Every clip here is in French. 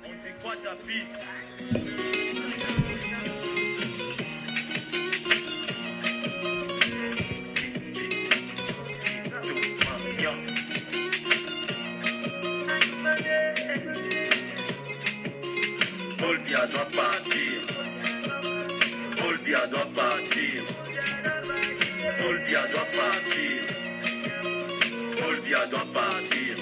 On dit quoi, Japi? Olbia doit partir. Olbia doit partir. Olbia doit partir. Olbia doit partir.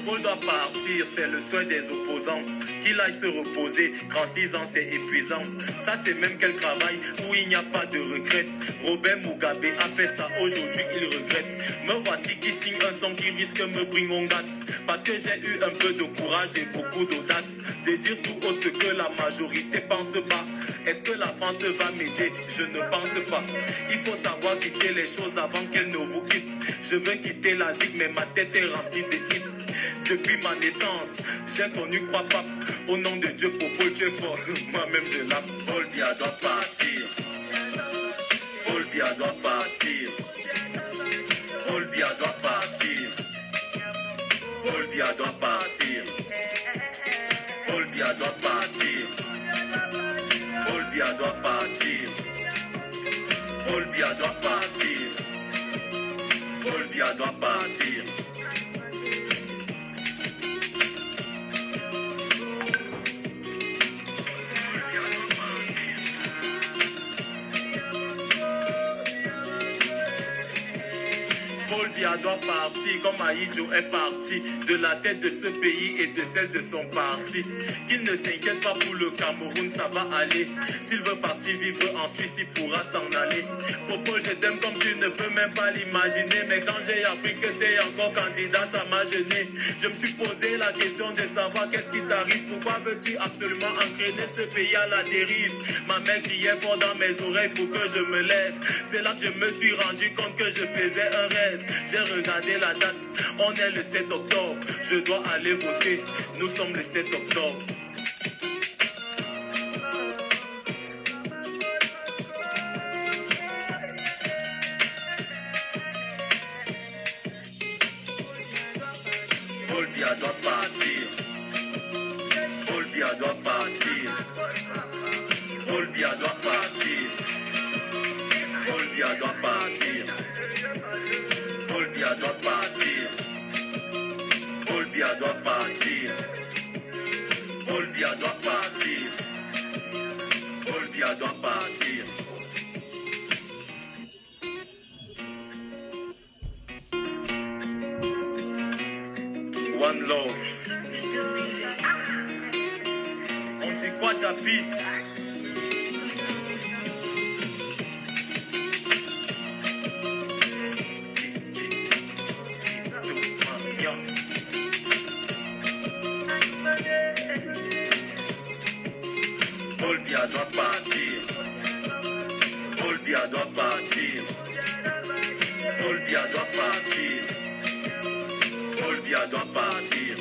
Paul doit partir, c'est le souhait des opposants. Qu'il aille se reposer, 36 ans c'est épuisant. Ça c'est même quel travail où il n'y a pas de regrette. Robert Mugabe a fait ça, aujourd'hui il regrette. Me voici qui signe un son qui risque me bringongas. Parce que j'ai eu un peu de courage et beaucoup d'audace. De dire tout haut ce que la majorité pense pas. Est-ce que la France va m'aider? Je ne pense pas. Il faut savoir quitter les choses avant qu'elles ne vous quittent. Je veux quitter la zig mais ma tête est remplie de hits. Depuis ma naissance, j'ai connu croix pape. Au nom de Dieu, Popo, tu es fort. Moi-même, je l'appe. Olbia doit partir. Olbia doit partir. Olbia doit partir. Olbia doit partir. Olbia doit partir. Olbia doit partir. Olbia doit partir. Olbia doit partir. Olbia doit partir comme Aïdjo est parti de la tête de ce pays et de celle de son parti. Qu'il ne s'inquiète pas pour le Cameroun, ça va aller. S'il veut partir vivre en Suisse, il pourra s'en aller. Popo, je t'aime comme tu ne peux même pas l'imaginer. Mais quand j'ai appris que t'es encore candidat, ça m'a gêné. Je me suis posé la question de savoir qu'est-ce qui t'arrive. Pourquoi veux-tu absolument entraîner ce pays à la dérive? Ma mère criait fort dans mes oreilles pour que je me lève. C'est là que je me suis rendu compte que je faisais un rêve. J'ai regardé la date, on est le 7 octobre. Je dois aller voter, nous sommes le 7 octobre. Olbia doit partir. Olbia doit partir. Olbia doit partir. Olbia doit partir. Olbia doit partir. Olbia doit partir. Olbia doit partir. Olbia doit partir. One love. On dit quoi, Japi? Olbia doit partir. Olbia doit partir. Olbia doit partir. Olbia doit partir.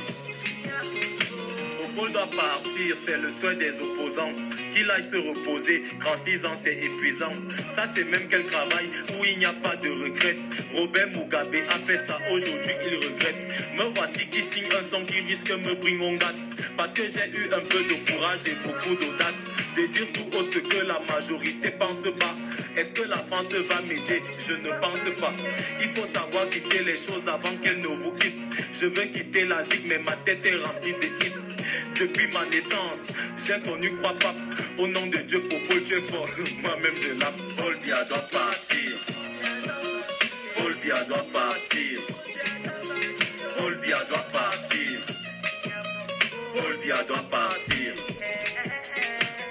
Paul doit partir, c'est le souhait des opposants. Qu'il aille se reposer, 36 ans c'est épuisant. Ça c'est même quel travail où il n'y a pas de regrette. Robert Mugabe a fait ça, aujourd'hui il regrette. Me voici qui signe un son qui risque me bringongas. Parce que j'ai eu un peu de courage et beaucoup d'audace. De dire tout haut ce que la majorité pense pas. Est-ce que la France va m'aider? Je ne pense pas. Il faut savoir quitter les choses avant qu'elles ne vous quittent. Je veux quitter la zig mais ma tête est remplie de hits. Depuis ma naissance, j'ai connu croix pape. Au nom de Dieu, Popo, tu es fort. Moi-même, je l'appe. Olbia doit partir. Olbia doit partir. Olbia doit partir. Olbia doit partir.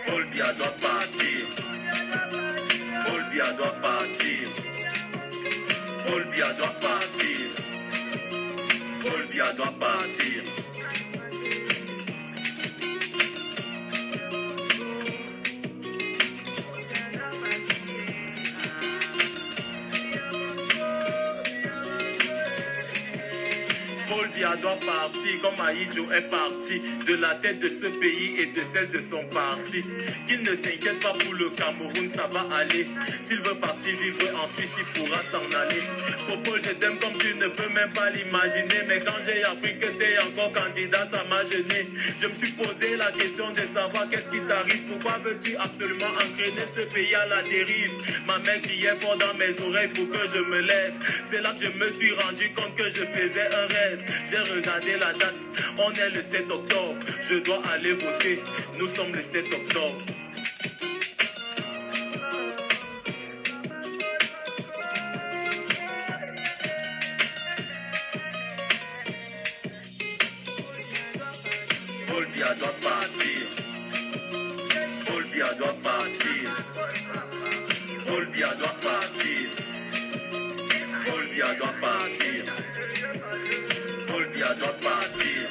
Olbia doit partir. Olbia doit partir. Olbia doit partir. Olbia doit partir. Paul Biya doit partir comme Ahidjo est parti de la tête de ce pays et de celle de son parti. Qu'il ne s'inquiète pas pour le Cameroun, ça va aller. S'il veut partir vivre en Suisse, il pourra s'en aller. Popo, je t'aime comme tu ne peux même pas l'imaginer. Mais quand j'ai appris que t'es encore candidat, ça m'a gêné. Je me suis posé la question de savoir qu'est-ce qui t'arrive. Pourquoi veux-tu absolument entraîner ce pays à la dérive? Ma mère criait fort dans mes oreilles pour que je me lève. C'est là que je me suis rendu compte que je faisais un rêve. J'ai regardé la date, on est le 7 octobre. Je dois aller voter, nous sommes le 7 octobre. Paul Biya doit partir. Paul Biya doit partir. Paul Biya doit partir. Paul Biya doit partir. Paul Biya doit partir.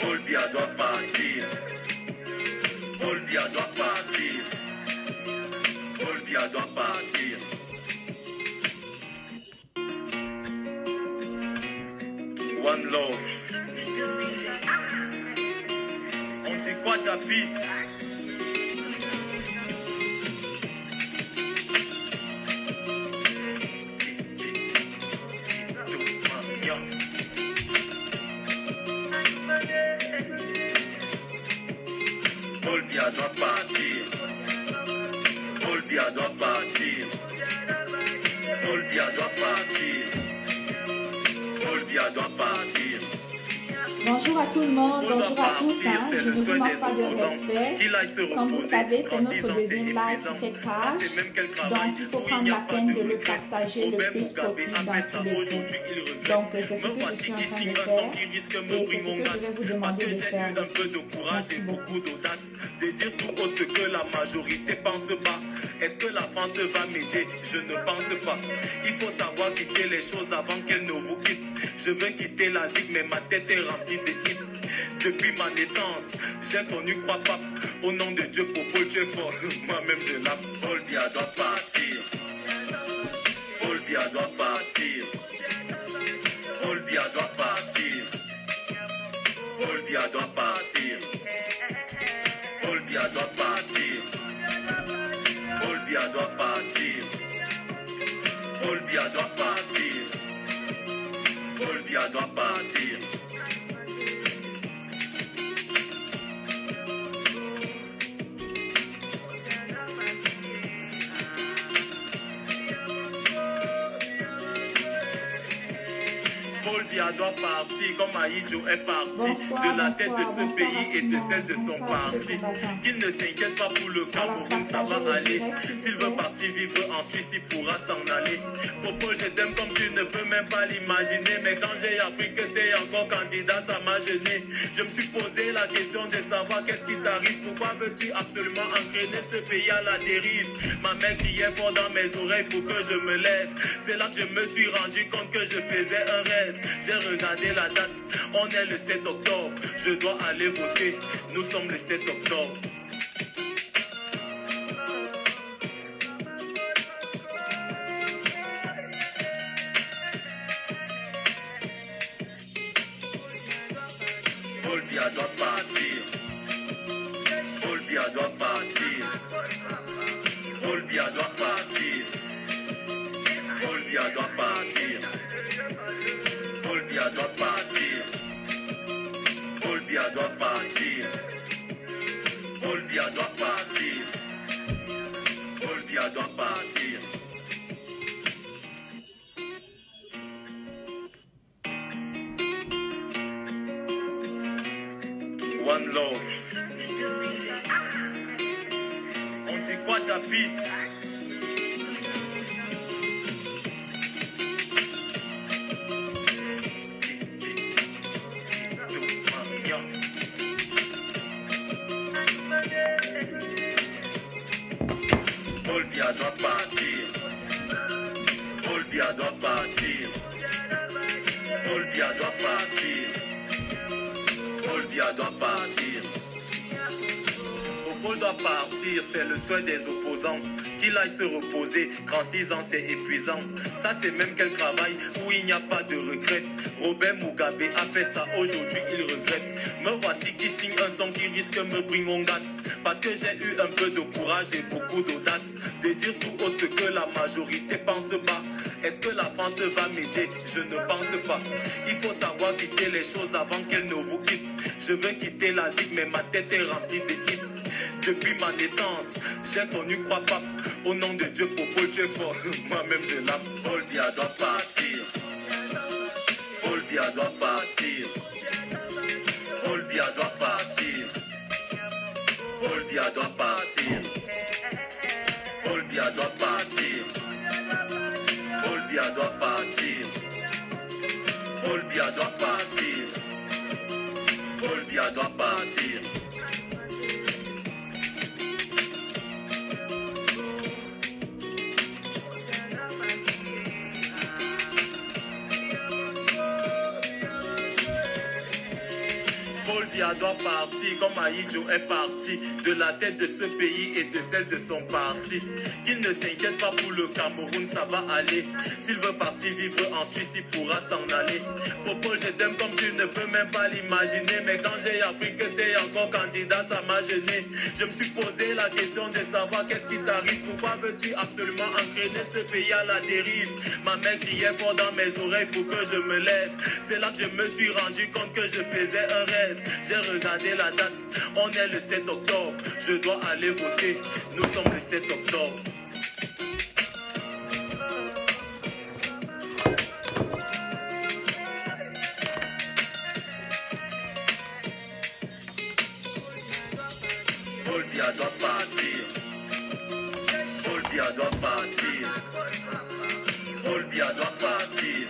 Paul Biya doit partir. Paul Biya doit partir. Paul Biya doit partir. One love. On dit quoi, Japi? Paul Biya doit partir. Paul Biya doit partir. Paul Biya doit partir. Paul Biya doit partir. Bonjour à tout le monde, Paul doit bonjour à tous, partir, c'est je le ne vous souhait manque des pas de opposants. respect. Qu'il aille se Comme vous reposer, savez, c'est 36 notre ans, c'est deuxième live qui épuisant. fait Ça, crash, c'est même quel travail donc il faut où il prendre n'y a la pas peine de de le regret. partager le Robert plus Mugabe possible a fait dans ça, tous les aujourd'hui il groupes. regrette. Donc c'est ce Me que je voici suis en qui train signe de un son faire qui risque me et brûle c'est ce mon que je gaz. vais vous Parce demander que de j'ai faire. eu un peu de courage et beaucoup d'audace de dire tout haut ce que la majorité pense pas. Est-ce que la France va m'aider? Je ne pense pas. Il faut savoir quitter les choses avant qu'elles ne vous quittent. Je veux quitter la zig mais ma tête est remplie de hits. Depuis ma naissance, j'ai connu croix pape. Au nom de Dieu, Popo, tu es fort. Moi-même, je l'aime. Paul Biya doit partir. Paul Biya doit partir. Paul Biya doit partir. Paul Biya doit partir. Paul Biya doit partir. Paul Biya doit partir. Paul Biya doit partir. Paul Biya doit partir. Paul Biya doit partir comme Ahidjo est parti Bonsoir, de la tête de bonsoir, ce bonsoir pays et de celle de son bonsoir, parti. bonsoir. Qu'il ne s'inquiète pas pour le Cameroun, ça va partagez le aller. direct, s'il S'il vous veut plaît. partir vivre en Suisse, il pourra s'en aller. Popo, je t'aime comme tu ne peux même pas l'imaginer. Mais quand j'ai appris que t'es encore candidat, ça m'a gêné. Je me suis posé la question de savoir qu'est-ce qui t'arrive. Pourquoi veux-tu absolument entraîner ce pays à la dérive? Ma mère criait fort dans mes oreilles pour que je me lève. C'est là que je me suis rendu compte que je faisais un rêve. J'ai regardé la date, on est le 7 octobre. Je dois aller voter, nous sommes le 7 octobre. Paul Biya doit partir. Paul Biya doit partir. Paul Biya doit partir. Paul Biya doit partir. Paul Biya doit partir. Paul Biya doit partir. Paul Biya doit partir. Paul Biya doit partir. One love. On dit quoi, Japi? Paul Biya doit partir. Paul Biya doit partir. Paul Biya doit partir. Paul Biya doit partir. Popo doit partir, c'est le souhait des opposants. Qu'il aille se reposer, 36 ans c'est épuisant. Ça c'est même quel travail où il n'y a pas de retraite. Robert Robert Mugabe a fait ça, aujourd'hui il regrette. Me voici qui signe un son qui risque me briller mon gaz. Parce que j'ai eu un peu de courage et beaucoup d'audace de dire tout haut ce que la majorité pense pas. Est-ce que la France va m'aider? Je ne pense pas. Il faut savoir quitter les choses avant qu'elles ne vous quittent. Je veux quitter la zig mais ma tête est remplie de hits. Depuis ma naissance, j'ai connu croix pape. Au nom de Dieu, Popo, tu es fort. Moi-même, je l'aime. Paul Biya doit partir. Paul Biya doit partir. Paul Biya doit partir. Paul Biya doit partir. Paul Biya doit partir. Paul Biya doit partir. Paul Biya doit partir. Paul Biya doit partir. Paul Biya doit partir comme Aïdjo est parti de la tête de ce pays et de celle de son parti. Qu'il ne s'inquiète pas pour le Cameroun, ça va aller. S'il veut partir vivre en Suisse, il pourra s'en aller. Popo, je t'aime comme tu ne peux même pas l'imaginer. Mais quand j'ai appris que t'es encore candidat, ça m'a gêné. Je me suis posé la question de savoir qu'est-ce qui t'arrive. Pourquoi veux-tu absolument entraîner ce pays à la dérive? Ma mère criait fort dans mes oreilles pour que je me lève. C'est là que je me suis rendu compte que je faisais un rêve. J'ai regardé la date, on est le 7 octobre. Je dois aller voter, nous sommes le 7 octobre. Paul Biya doit partir. Paul Biya doit partir. Paul Biya doit partir.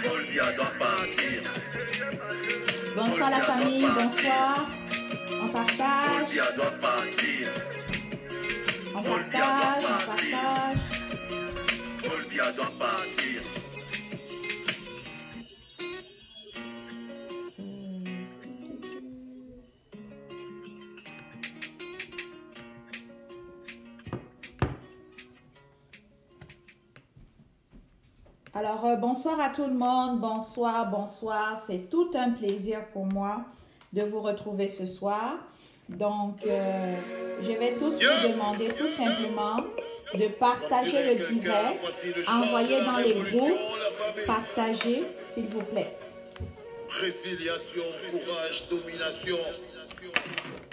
Paul Biya doit partir. Bonsoir la famille, bonsoir. On Paul partage, Biya doit partir. on partage, on partage. Paul Biya doit partir. Alors, bonsoir à tout le monde, bonsoir, bonsoir. C'est tout un plaisir pour moi de vous retrouver ce soir. Donc, je vais tous vous demander tout simplement de partager le direct, envoyer dans les groupes, partagez s'il vous plaît. Résiliation, courage, domination,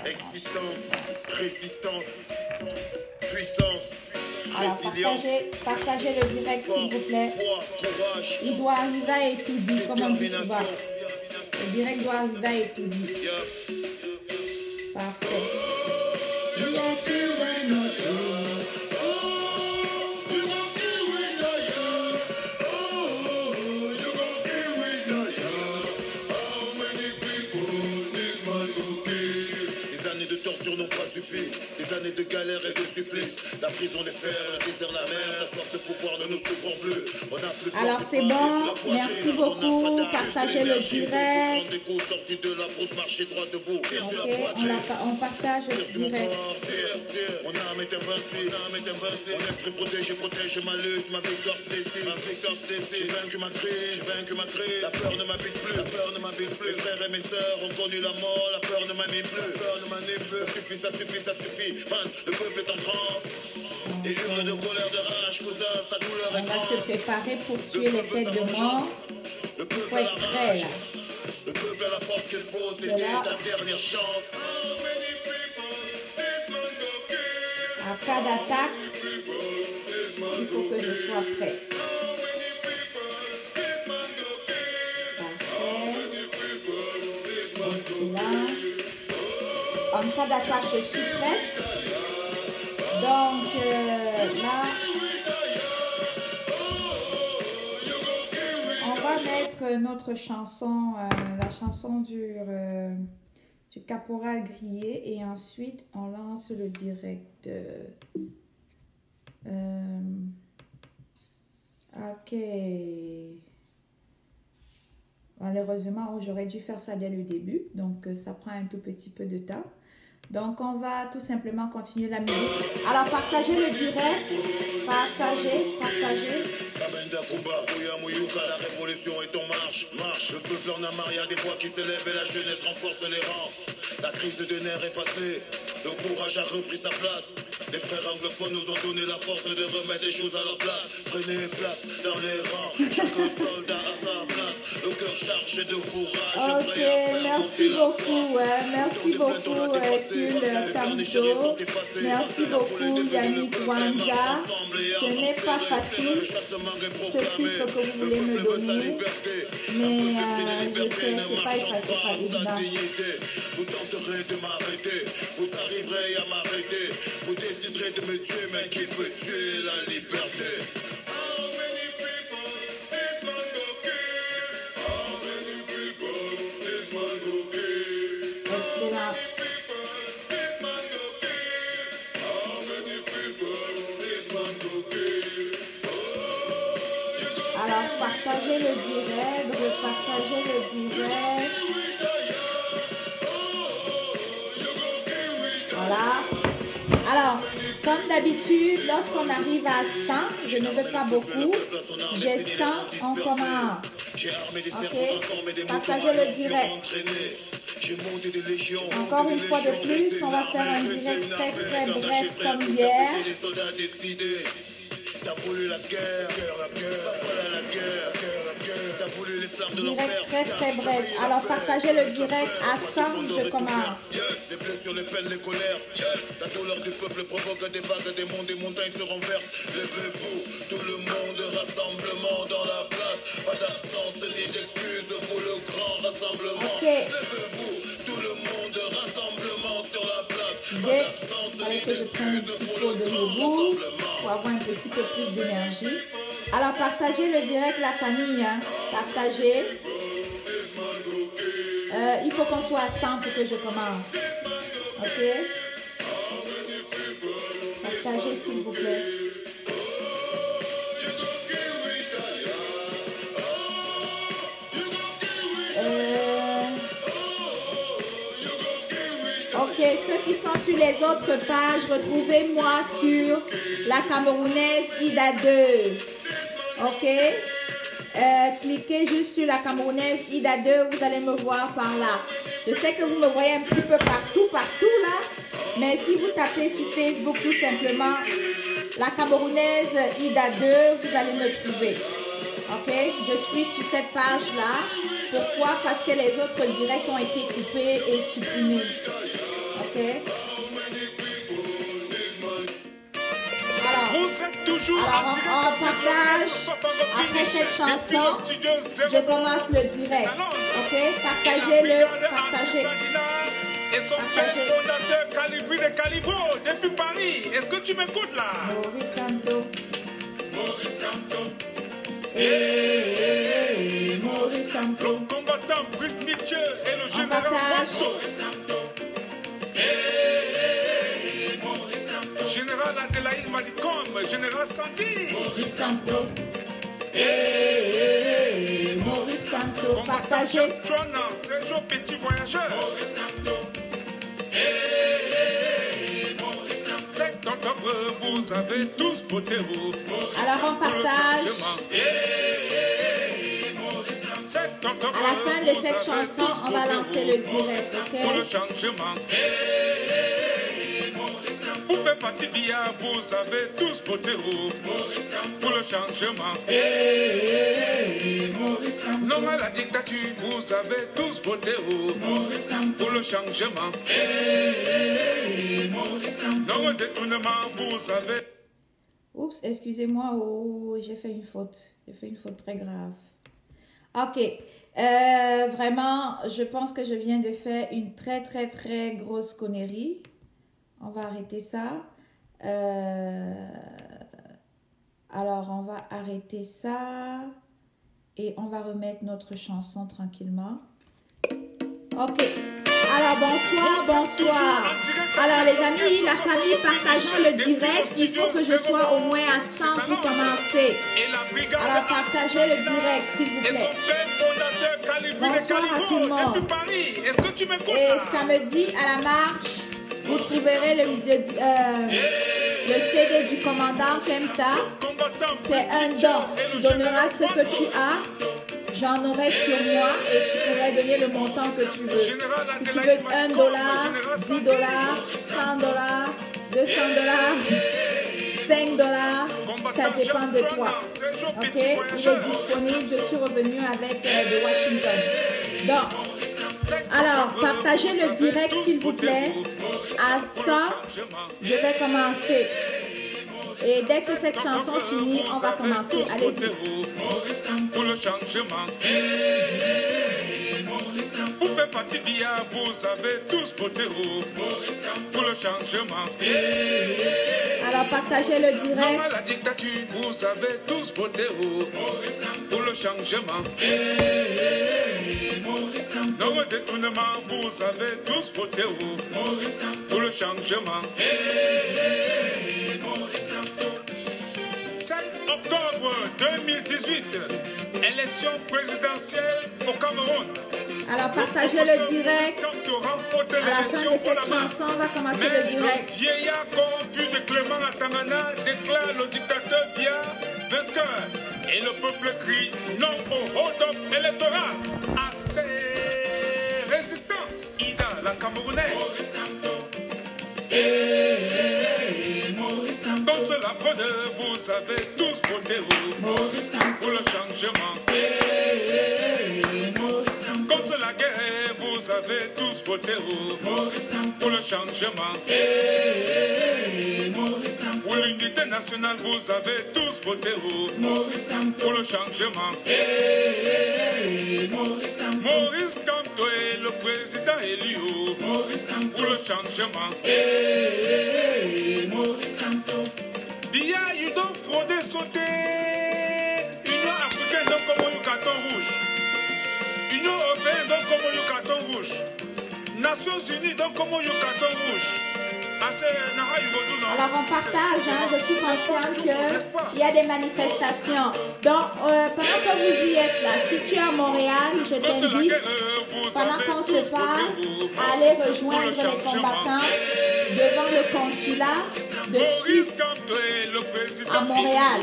existence, résistance, puissance, Alors, partagez le direct s'il vous plaît. courage, Il doit arriver à étudier, comme on dit souvent. Le direct doit arriver à étudier. Parfait. Les années de torture n'ont pas suffi, des années de galère et de supplice. La prison, les fers, le désert, la mer, la soif de pouvoir ne nous surprend plus. On n'a plus Alors c'est bon, merci beaucoup, partagez le direct. Ok, on partage le direct. Mon âme est invincible, mon esprit protège ma lutte, ma victoire se décide, J'ai vaincu ma crise, la peur ne m'habite plus, Mes frères et mes sœurs ont connu la mort, la peur ne m'anime plus, Ça suffit, man, le peuple est en transe. Et hurle de colère, de rage, cousin, sa douleur On est va grande. se préparer pour tuer les têtes de mort. Le Il peuple faut a la être prêt là. rage, le peuple a la force qu'il faut, c'était Voilà. ta dernière chance. En cas d'attaque, il faut que je sois prêt. Parfait. Donc là, en cas d'attaque, je suis prête. Donc là, on va mettre notre chanson, la chanson du Caporal Grillé, et ensuite on lance le direct. Ok. Malheureusement, j'aurais dû faire ça dès le début, donc ça prend un tout petit peu de temps. Donc, on va tout simplement continuer la musique. Alors, partagez le direct. Partagez. La révolution est en marche. marche. Le peuple en a marre, y a des voix qui s'élèvent et la jeunesse renforce les rangs. La crise de nerfs est passée, le courage a repris sa place. Les frères anglophones nous ont donné la force de remettre les choses à leur place. Prenez place dans les rangs, chaque soldat a sa place. Le cœur chargé de courage. Ok, merci beaucoup, merci beaucoup, Hercule Tamto. Merci beaucoup, Yannick Wanja. Ce n'est pas facile, ce titre que vous voulez me donner, mais je sais, c'est pas évident. Vous tenterez de m'arrêter, vous arriverez à m'arrêter, vous déciderez de me tuer, mais qui peut tuer la liberté? Alors, partagez le direct, repartagez le direct. Voilà. Alors, comme d'habitude, lorsqu'on arrive à 100, je ne veux pas beaucoup. J'ai 100, on commence. Ok, partagez le direct. Encore une fois de plus, on va faire un direct très très bref comme hier. T'as voulu la guerre, voilà la guerre, t'as voulu les flammes de l'enfer. Direct très très bref. Alors partagez le direct à 100, je commence. Les blessures, les peines, les colères. La douleur du peuple provoque des vagues, des monts, des montagnes se renversent. Levez-vous, tout le monde, rassemblement dans la place. Pas d'absence ni d'excuses pour le grand rassemblement. Levez-vous, tout le monde, rassemblement sur la place. Pas d'absence ni d'excuses pour le grand rassemblement. Pour avoir un petit peu plus d'énergie. Alors partagez le direct, la famille, hein. Partagez. Il faut qu'on soit à 100 pour que je commence. Ok? Partagez s'il vous plaît. Ok, ceux qui sont sur les autres pages, retrouvez-moi sur la Camerounaise Ida 2. Ok? Cliquez juste sur la Camerounaise Ida 2, vous allez me voir par là. Je sais que vous me voyez un petit peu partout là. Mais si vous tapez sur Facebook tout simplement la Camerounaise Ida 2, vous allez me trouver. Ok? Je suis sur cette page-là. Pourquoi? Parce que les autres directs ont été coupés et supprimés. Ok? Alors on partage après cette chanson. Je commence le direct. Ok? Partagez-le. Partagez. Depuis Paris, est-ce que tu m'écoutes là? Maurice Kamto. Maurice Kamto. Maurice Kamto. Le combattant Brice Nietzsche et le général Wanto. Général Adélaïde Malicom, général Sandy. Maurice Kamto. Maurice Kamto. Partagez. Sergio Petit Voyageur. Maurice Kamto. C'est d'entre vous avez tous voté vous. Alors on partage. À la fin de cette chanson, on va lancer le direct, ok? Pour le changement. Vous faites partie d'IA, vous avez tous voté pour le changement. Non à la dictature, vous avez tous voté pour le changement. Non au détournement, vous avez... Oups, excusez-moi, oh, j'ai fait une faute. J'ai fait une faute très grave. Ok, vraiment, je pense que je viens de faire une très grosse connerie. On va arrêter ça. Alors, on va arrêter ça. Et on va remettre notre chanson tranquillement. Ok. Alors, bonsoir. Alors, les amis, la famille, partageons le direct. Il faut que je sois au moins à 100 pour commencer. Alors, partagez le direct, s'il vous plaît. Bonsoir à tout le monde. Et samedi, à la marche, vous trouverez le CD du commandant Kemta. C'est un don. Tu donneras ce que tu as. j'en aurai sur moi et tu pourrais donner le montant que tu veux. Si tu veux $1, $10, $100, $200, $5, ça dépend de toi. Ok, il est disponible. Je suis revenue avec de Washington. Donc, alors, partagez le direct s'il vous plaît. À 100, je vais commencer. Et dès que cette chanson finit, on va commencer. Allez-y. Pour le changement. Vous faites partie bien, vous avez tous voté pour le changement. Alors partagez le direct. Non à la dictature, vous avez tous voté pour le changement. Non au détournement, vous avez tous voté pour le changement. 7 octobre 2018, élection présidentielle au Cameroun. Alors partagez le direct. À la fin de cette chanson, on va commencer le direct. Le vieillard corrompu de Clément Latangana déclare le dictateur Biya vainqueur. Et le peuple crie non au hold-up électoral. À ses résistances, Ida la Camerounaise. Contre la fraude, vous avez tous voté pour le changement. Contre la guerre, vous avez tous voté pour le changement. Pour l'unité nationale, vous avez tous voté pour le changement. Maurice Kamto est le président élu pour le changement. Biya, you don't frauder, sauter. Union africaine, donc comme un carton rouge. Union européenne, donc comme un carton rouge. Nations unies, donc comme un carton rouge. Alors on partage, hein, je suis consciente qu'il y a des manifestations. Donc pendant que vous y êtes là, si tu es à Montréal, je t'invite, pendant qu'on se parle, à aller rejoindre les combattants devant le consulat de Suisse à Montréal.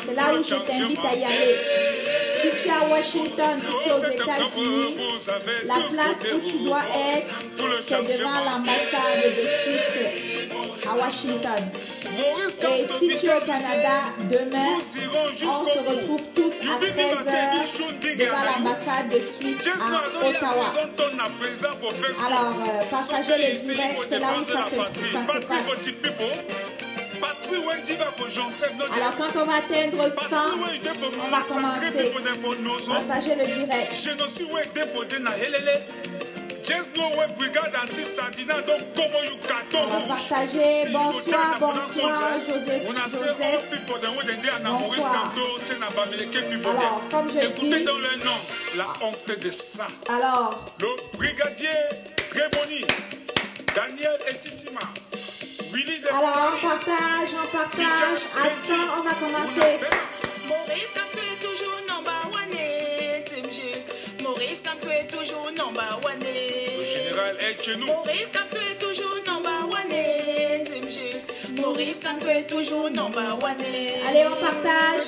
C'est là où je t'invite à y aller. Si tu es à Washington, si tu es aux États-Unis, la place où tu dois être, c'est devant l'ambassade de Suisse à Washington. Et si tu es au Canada, demain, on se retrouve tous à 13h devant l'ambassade de Suisse à Ottawa. Alors, partagez le direct, c'est là où ça se passe. Alors quand on va atteindre 100, on va commencer. Partagez le direct. On va partager. Bonsoir, bonsoir, Joseph. Bonsoir. Alors, comme je dis, la honte de ça. Alors, le brigadier Tréboni, Daniel Essissima. Alors, on partage. À 100, on va commencer. Maurice Kamto est toujours number one. Maurice Kamto est toujours number one. Le général est chez nous. Maurice Kamto est toujours number one. Maurice Kamto est toujours number one. Allez, on partage.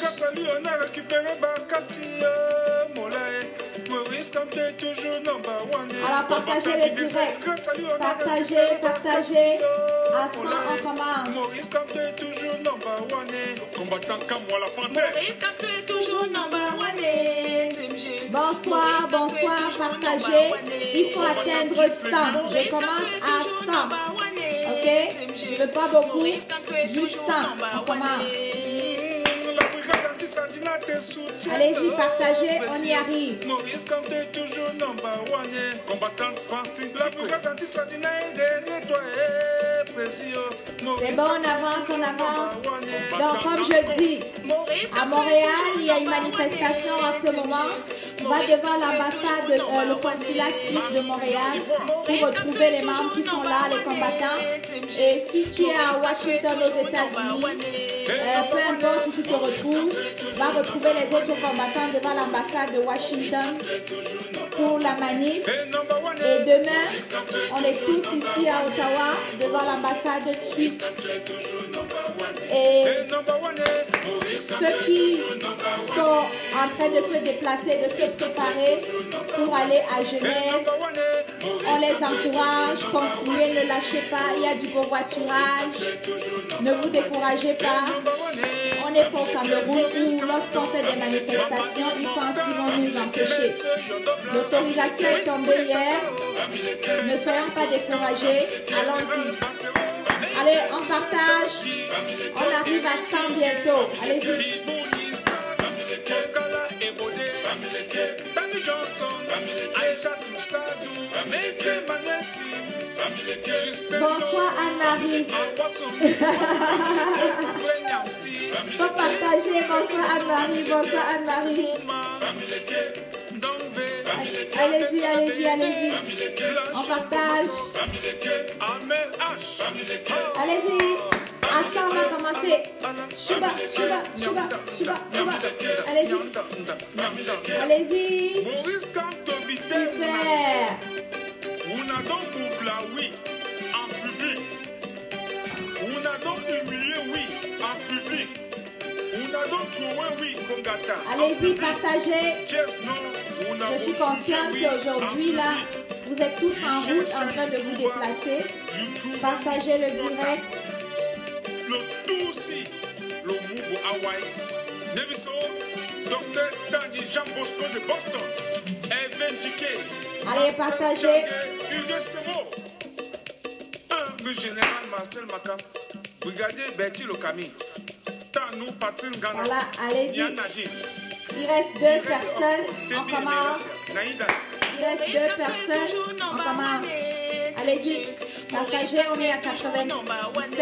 On a récupéré Bakassi, Maurice Kamto est toujours number one. Alors, partagez le direct. Partagez. À 100, on commence. Maurice Kamto est toujours number one. Combattant comme moi la panthère. Maurice Kamto est toujours number one. Bonsoir, partagez. Il faut atteindre 100. Je commence à 100. Ok? Je ne veux pas beaucoup. Juste 100. On commence. Allez-y, partagez, on y arrive. Maurice Kamto est toujours number one. Combattant Francine, la brigade anti-sardinaire derrière toi. C'est bon, on avance. Donc, comme je dis, à Montréal, il y a une manifestation en ce moment. On va devant l'ambassade, le consulat suisse de Montréal pour retrouver les membres qui sont là, les combattants. Et si tu es à Washington, aux États-Unis, peu importe où tu te retrouves, va retrouver les autres combattants devant l'ambassade de Washington pour la manif. Et demain, on est tous ici à Ottawa devant l'ambassade suisse. Et ceux qui sont en train de se déplacer, de se préparer pour aller à Genève, on les encourage, continuez, ne lâchez pas, il y a du covoiturage, ne vous découragez pas. On est au Cameroun où lorsqu'on fait des manifestations, ils pensent qu'ils vont nous empêcher. L'autorisation est tombée hier, ne soyons pas découragés, allons-y. Allez, on partage, on arrive à 100 bientôt, allez-y. Bonsoir Anne-Marie. Faut partager, bonsoir Anne-Marie, bonsoir Anne-Marie. Allez-y, allez-y, allez-y. On partage. Allez-y. À 100, on va commencer. Chuba, chuba, chuba, chuba, chuba. Allez-y. Allez-y. Super. Allez-y, partagez. Je suis consciente qu'aujourd'hui, là, vous êtes tous en route en train de vous déplacer. Partagez le direct. Allez, partagez. Le général Marcel Makam, brigadier Bertil Okami. Voilà, allez-y. Il reste 2 personnes. On commence. Il reste 2 personnes. On commence. Allez-y. Partagez, on est à 87.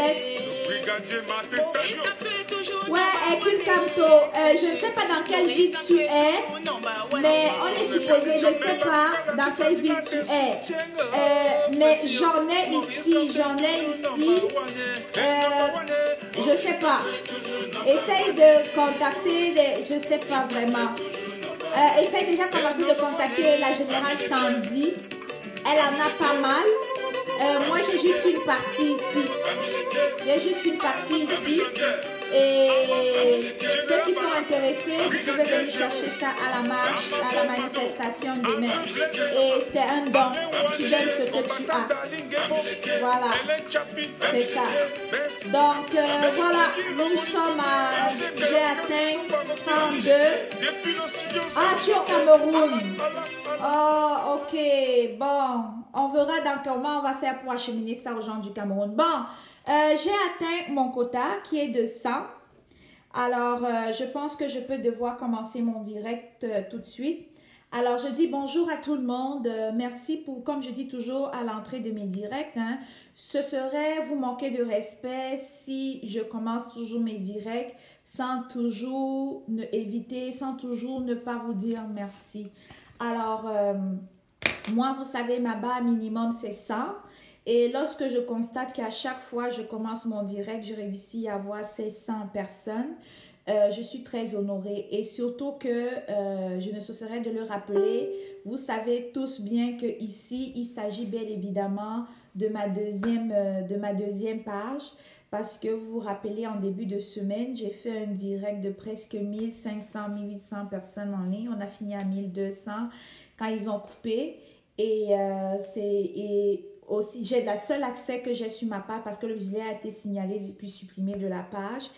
Ouais, Hercule Camto, je ne sais pas dans quelle ville tu es, mais on est supposé, je ne sais pas dans quelle ville tu es. Mais j'en ai ici. Je sais pas. Essaye de contacter je sais pas vraiment. Essaye déjà commencer de contacter la générale Sandy. Elle en a pas mal. Moi, j'ai juste une partie ici. Et ceux qui sont intéressés, vous pouvez venir chercher ça à la marche, à la manifestation demain. Et c'est un don. Tu donnes ce que tu as. Voilà. C'est ça. Donc, voilà. Nous sommes à... J'ai atteint 102. Ah, tu es au Cameroun. Oh, ok. Bon. On verra dans comment on va faire pour acheminer ça aux gens du Cameroun. Bon, j'ai atteint mon quota qui est de 100. Alors, je pense que je peux devoir commencer mon direct tout de suite. Alors, je dis bonjour à tout le monde. Merci pour, comme je dis toujours à l'entrée de mes directs, hein, ce serait vous manquer de respect si je commence toujours mes directs sans toujours sans toujours ne pas vous dire merci. Alors, moi, vous savez, ma barre minimum, c'est 100. Et lorsque je constate qu'à chaque fois je commence mon direct, je réussis à avoir ces 100 personnes, je suis très honorée. Et surtout que je ne cesserai de le rappeler, vous savez tous bien qu'ici, il s'agit bel évidemment de ma deuxième page. Parce que vous vous rappelez, en début de semaine, j'ai fait un direct de presque 1500, 1800 personnes en ligne. On a fini à 1200 quand ils ont coupé. Et aussi, j'ai le seul accès que j'ai sur ma page parce que le visuel a été signalé puis supprimé de la page.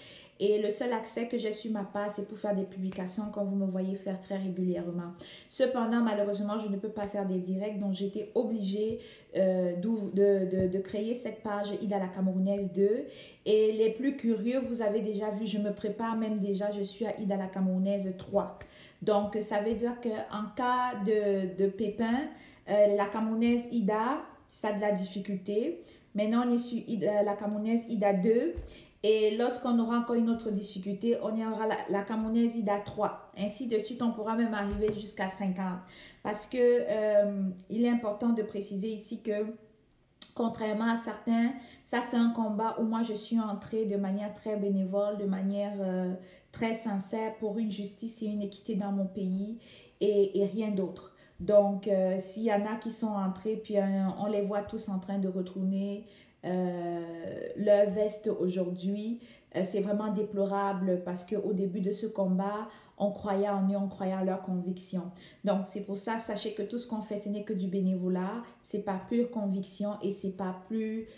Et le seul accès que j'ai sur ma page, c'est pour faire des publications comme vous me voyez faire très régulièrement. Cependant, malheureusement, je ne peux pas faire des directs, donc j'étais obligée de créer cette page Ida la Camerounaise 2. Et les plus curieux, vous avez déjà vu, je me prépare même déjà, je suis à Ida la Camerounaise 3. Donc, ça veut dire qu'en cas de pépin, la Camerounaise Ida, ça a de la difficulté. Maintenant, on est sur la Camerounaise Ida 2. Et lorsqu'on aura encore une autre difficulté, on y aura la Camerounaise Ida 3. Ainsi de suite, on pourra même arriver jusqu'à 50. Parce que il est important de préciser ici que Contrairement à certains, ça c'est un combat où moi je suis entrée de manière très bénévole, de manière très sincère pour une justice et une équité dans mon pays et rien d'autre. Donc, s'il y en a qui sont entrés, puis on les voit tous en train de retourner leur veste aujourd'hui, c'est vraiment déplorable parce qu'au début de ce combat, on croyait en eux, on croyait en leurs convictions. Donc, c'est pour ça, sachez que tout ce qu'on fait, ce n'est que du bénévolat, c'est pas pure conviction et c'est pas plus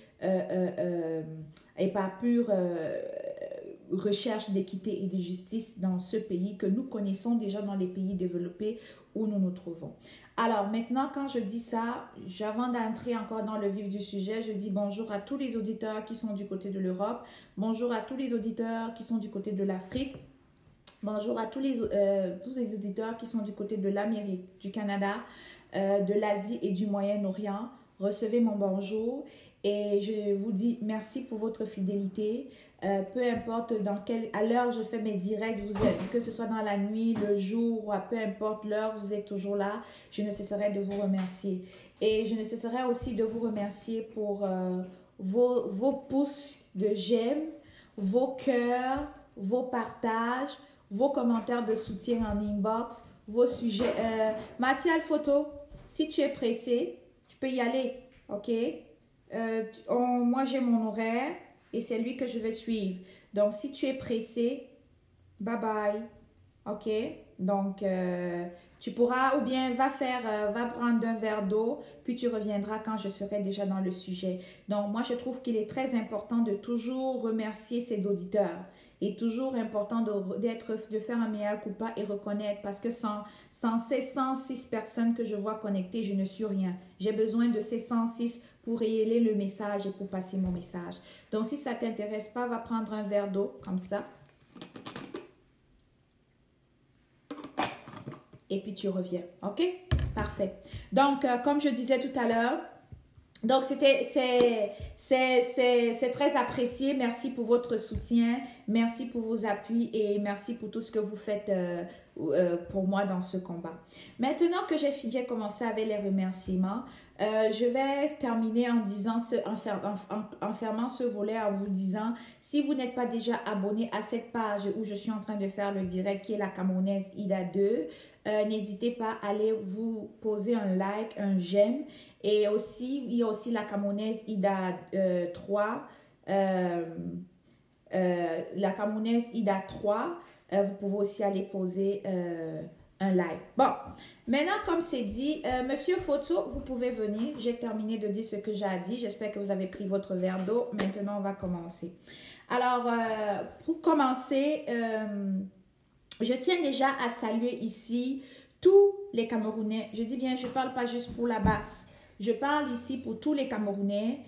recherche d'équité et de justice dans ce pays que nous connaissons déjà dans les pays développés où nous nous trouvons. Alors maintenant, quand je dis ça, avant d'entrer encore dans le vif du sujet, je dis bonjour à tous les auditeurs qui sont du côté de l'Europe, bonjour à tous les auditeurs qui sont du côté de l'Afrique, bonjour à tous les auditeurs qui sont du côté de l'Amérique, du Canada, de l'Asie et du Moyen-Orient. Recevez mon bonjour et je vous dis merci pour votre fidélité. Peu importe à l'heure je fais mes directs, que ce soit dans la nuit, le jour, ou peu importe l'heure, vous êtes toujours là. Je ne cesserai de vous remercier. Et je ne cesserai aussi de vous remercier pour vos pouces de j'aime, vos cœurs, vos partages, vos commentaires de soutien en inbox, vos sujets. Martial Photo, si tu es pressé, tu peux y aller, ok? Moi, j'ai mon horaire et c'est lui que je vais suivre. Donc, si tu es pressé, bye bye, ok? Donc, tu pourras ou bien va prendre un verre d'eau, puis tu reviendras quand je serai déjà dans le sujet. Donc, moi, je trouve qu'il est très important de toujours remercier ses auditeurs. Il est toujours important de faire un meilleur coup pas et reconnaître parce que sans ces 106 personnes que je vois connectées, je ne suis rien. J'ai besoin de ces 106 pour relayer le message et pour passer mon message. Donc, si ça ne t'intéresse pas, va prendre un verre d'eau comme ça. Et puis, tu reviens. OK? Parfait. Donc, comme je disais tout à l'heure, donc, c'est très apprécié. Merci pour votre soutien. Merci pour vos appuis et merci pour tout ce que vous faites pour moi dans ce combat. Maintenant que j'ai commencé avec les remerciements, je vais terminer en fermant ce volet en vous disant, si vous n'êtes pas déjà abonné à cette page où je suis en train de faire le direct qui est la Camerounaise Ida 2, n'hésitez pas à aller vous poser un like, un j'aime. Et aussi, il y a aussi la Camerounaise Ida 3. La Camerounaise Ida 3. Vous pouvez aussi aller poser un like. Bon, maintenant, comme c'est dit, Monsieur Photo, vous pouvez venir. J'ai terminé de dire ce que j'ai à dire. J'espère que vous avez pris votre verre d'eau. Maintenant, on va commencer. Alors, pour commencer, je tiens déjà à saluer ici tous les Camerounais. Je dis bien, je ne parle pas juste pour la basse. Je parle ici pour tous les Camerounais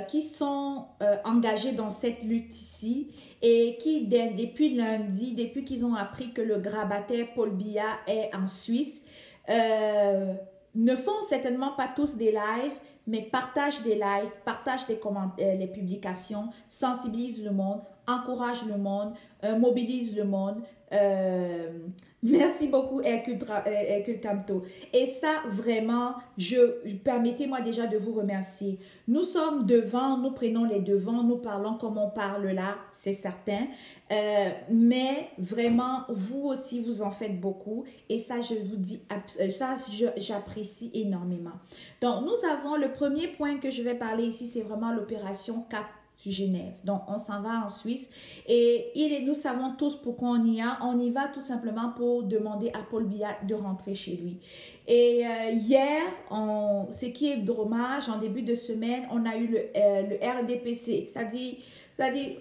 qui sont engagés dans cette lutte ici et qui, depuis lundi, depuis qu'ils ont appris que le grabataire Paul Biya est en Suisse, ne font certainement pas tous des lives, mais partagent des lives, partagent des commentaires, les publications, sensibilisent le monde, encouragent le monde, mobilisent le monde. Merci beaucoup Hercule Camto. Et ça, vraiment, permettez-moi déjà de vous remercier. Nous sommes devant, nous prenons les devants, nous parlons comme on parle là, c'est certain. Mais vraiment, vous aussi, vous en faites beaucoup. Et ça, je vous dis, ça, j'apprécie énormément. Donc, nous avons le premier point que je vais parler ici, c'est vraiment l'opération Cap Genève. Donc, on s'en va en Suisse et nous savons tous pourquoi on y va. On y va tout simplement pour demander à Paul Biya de rentrer chez lui. Et hier, ce qui est dommage, en début de semaine, on a eu le RDPC, c'est-à-dire,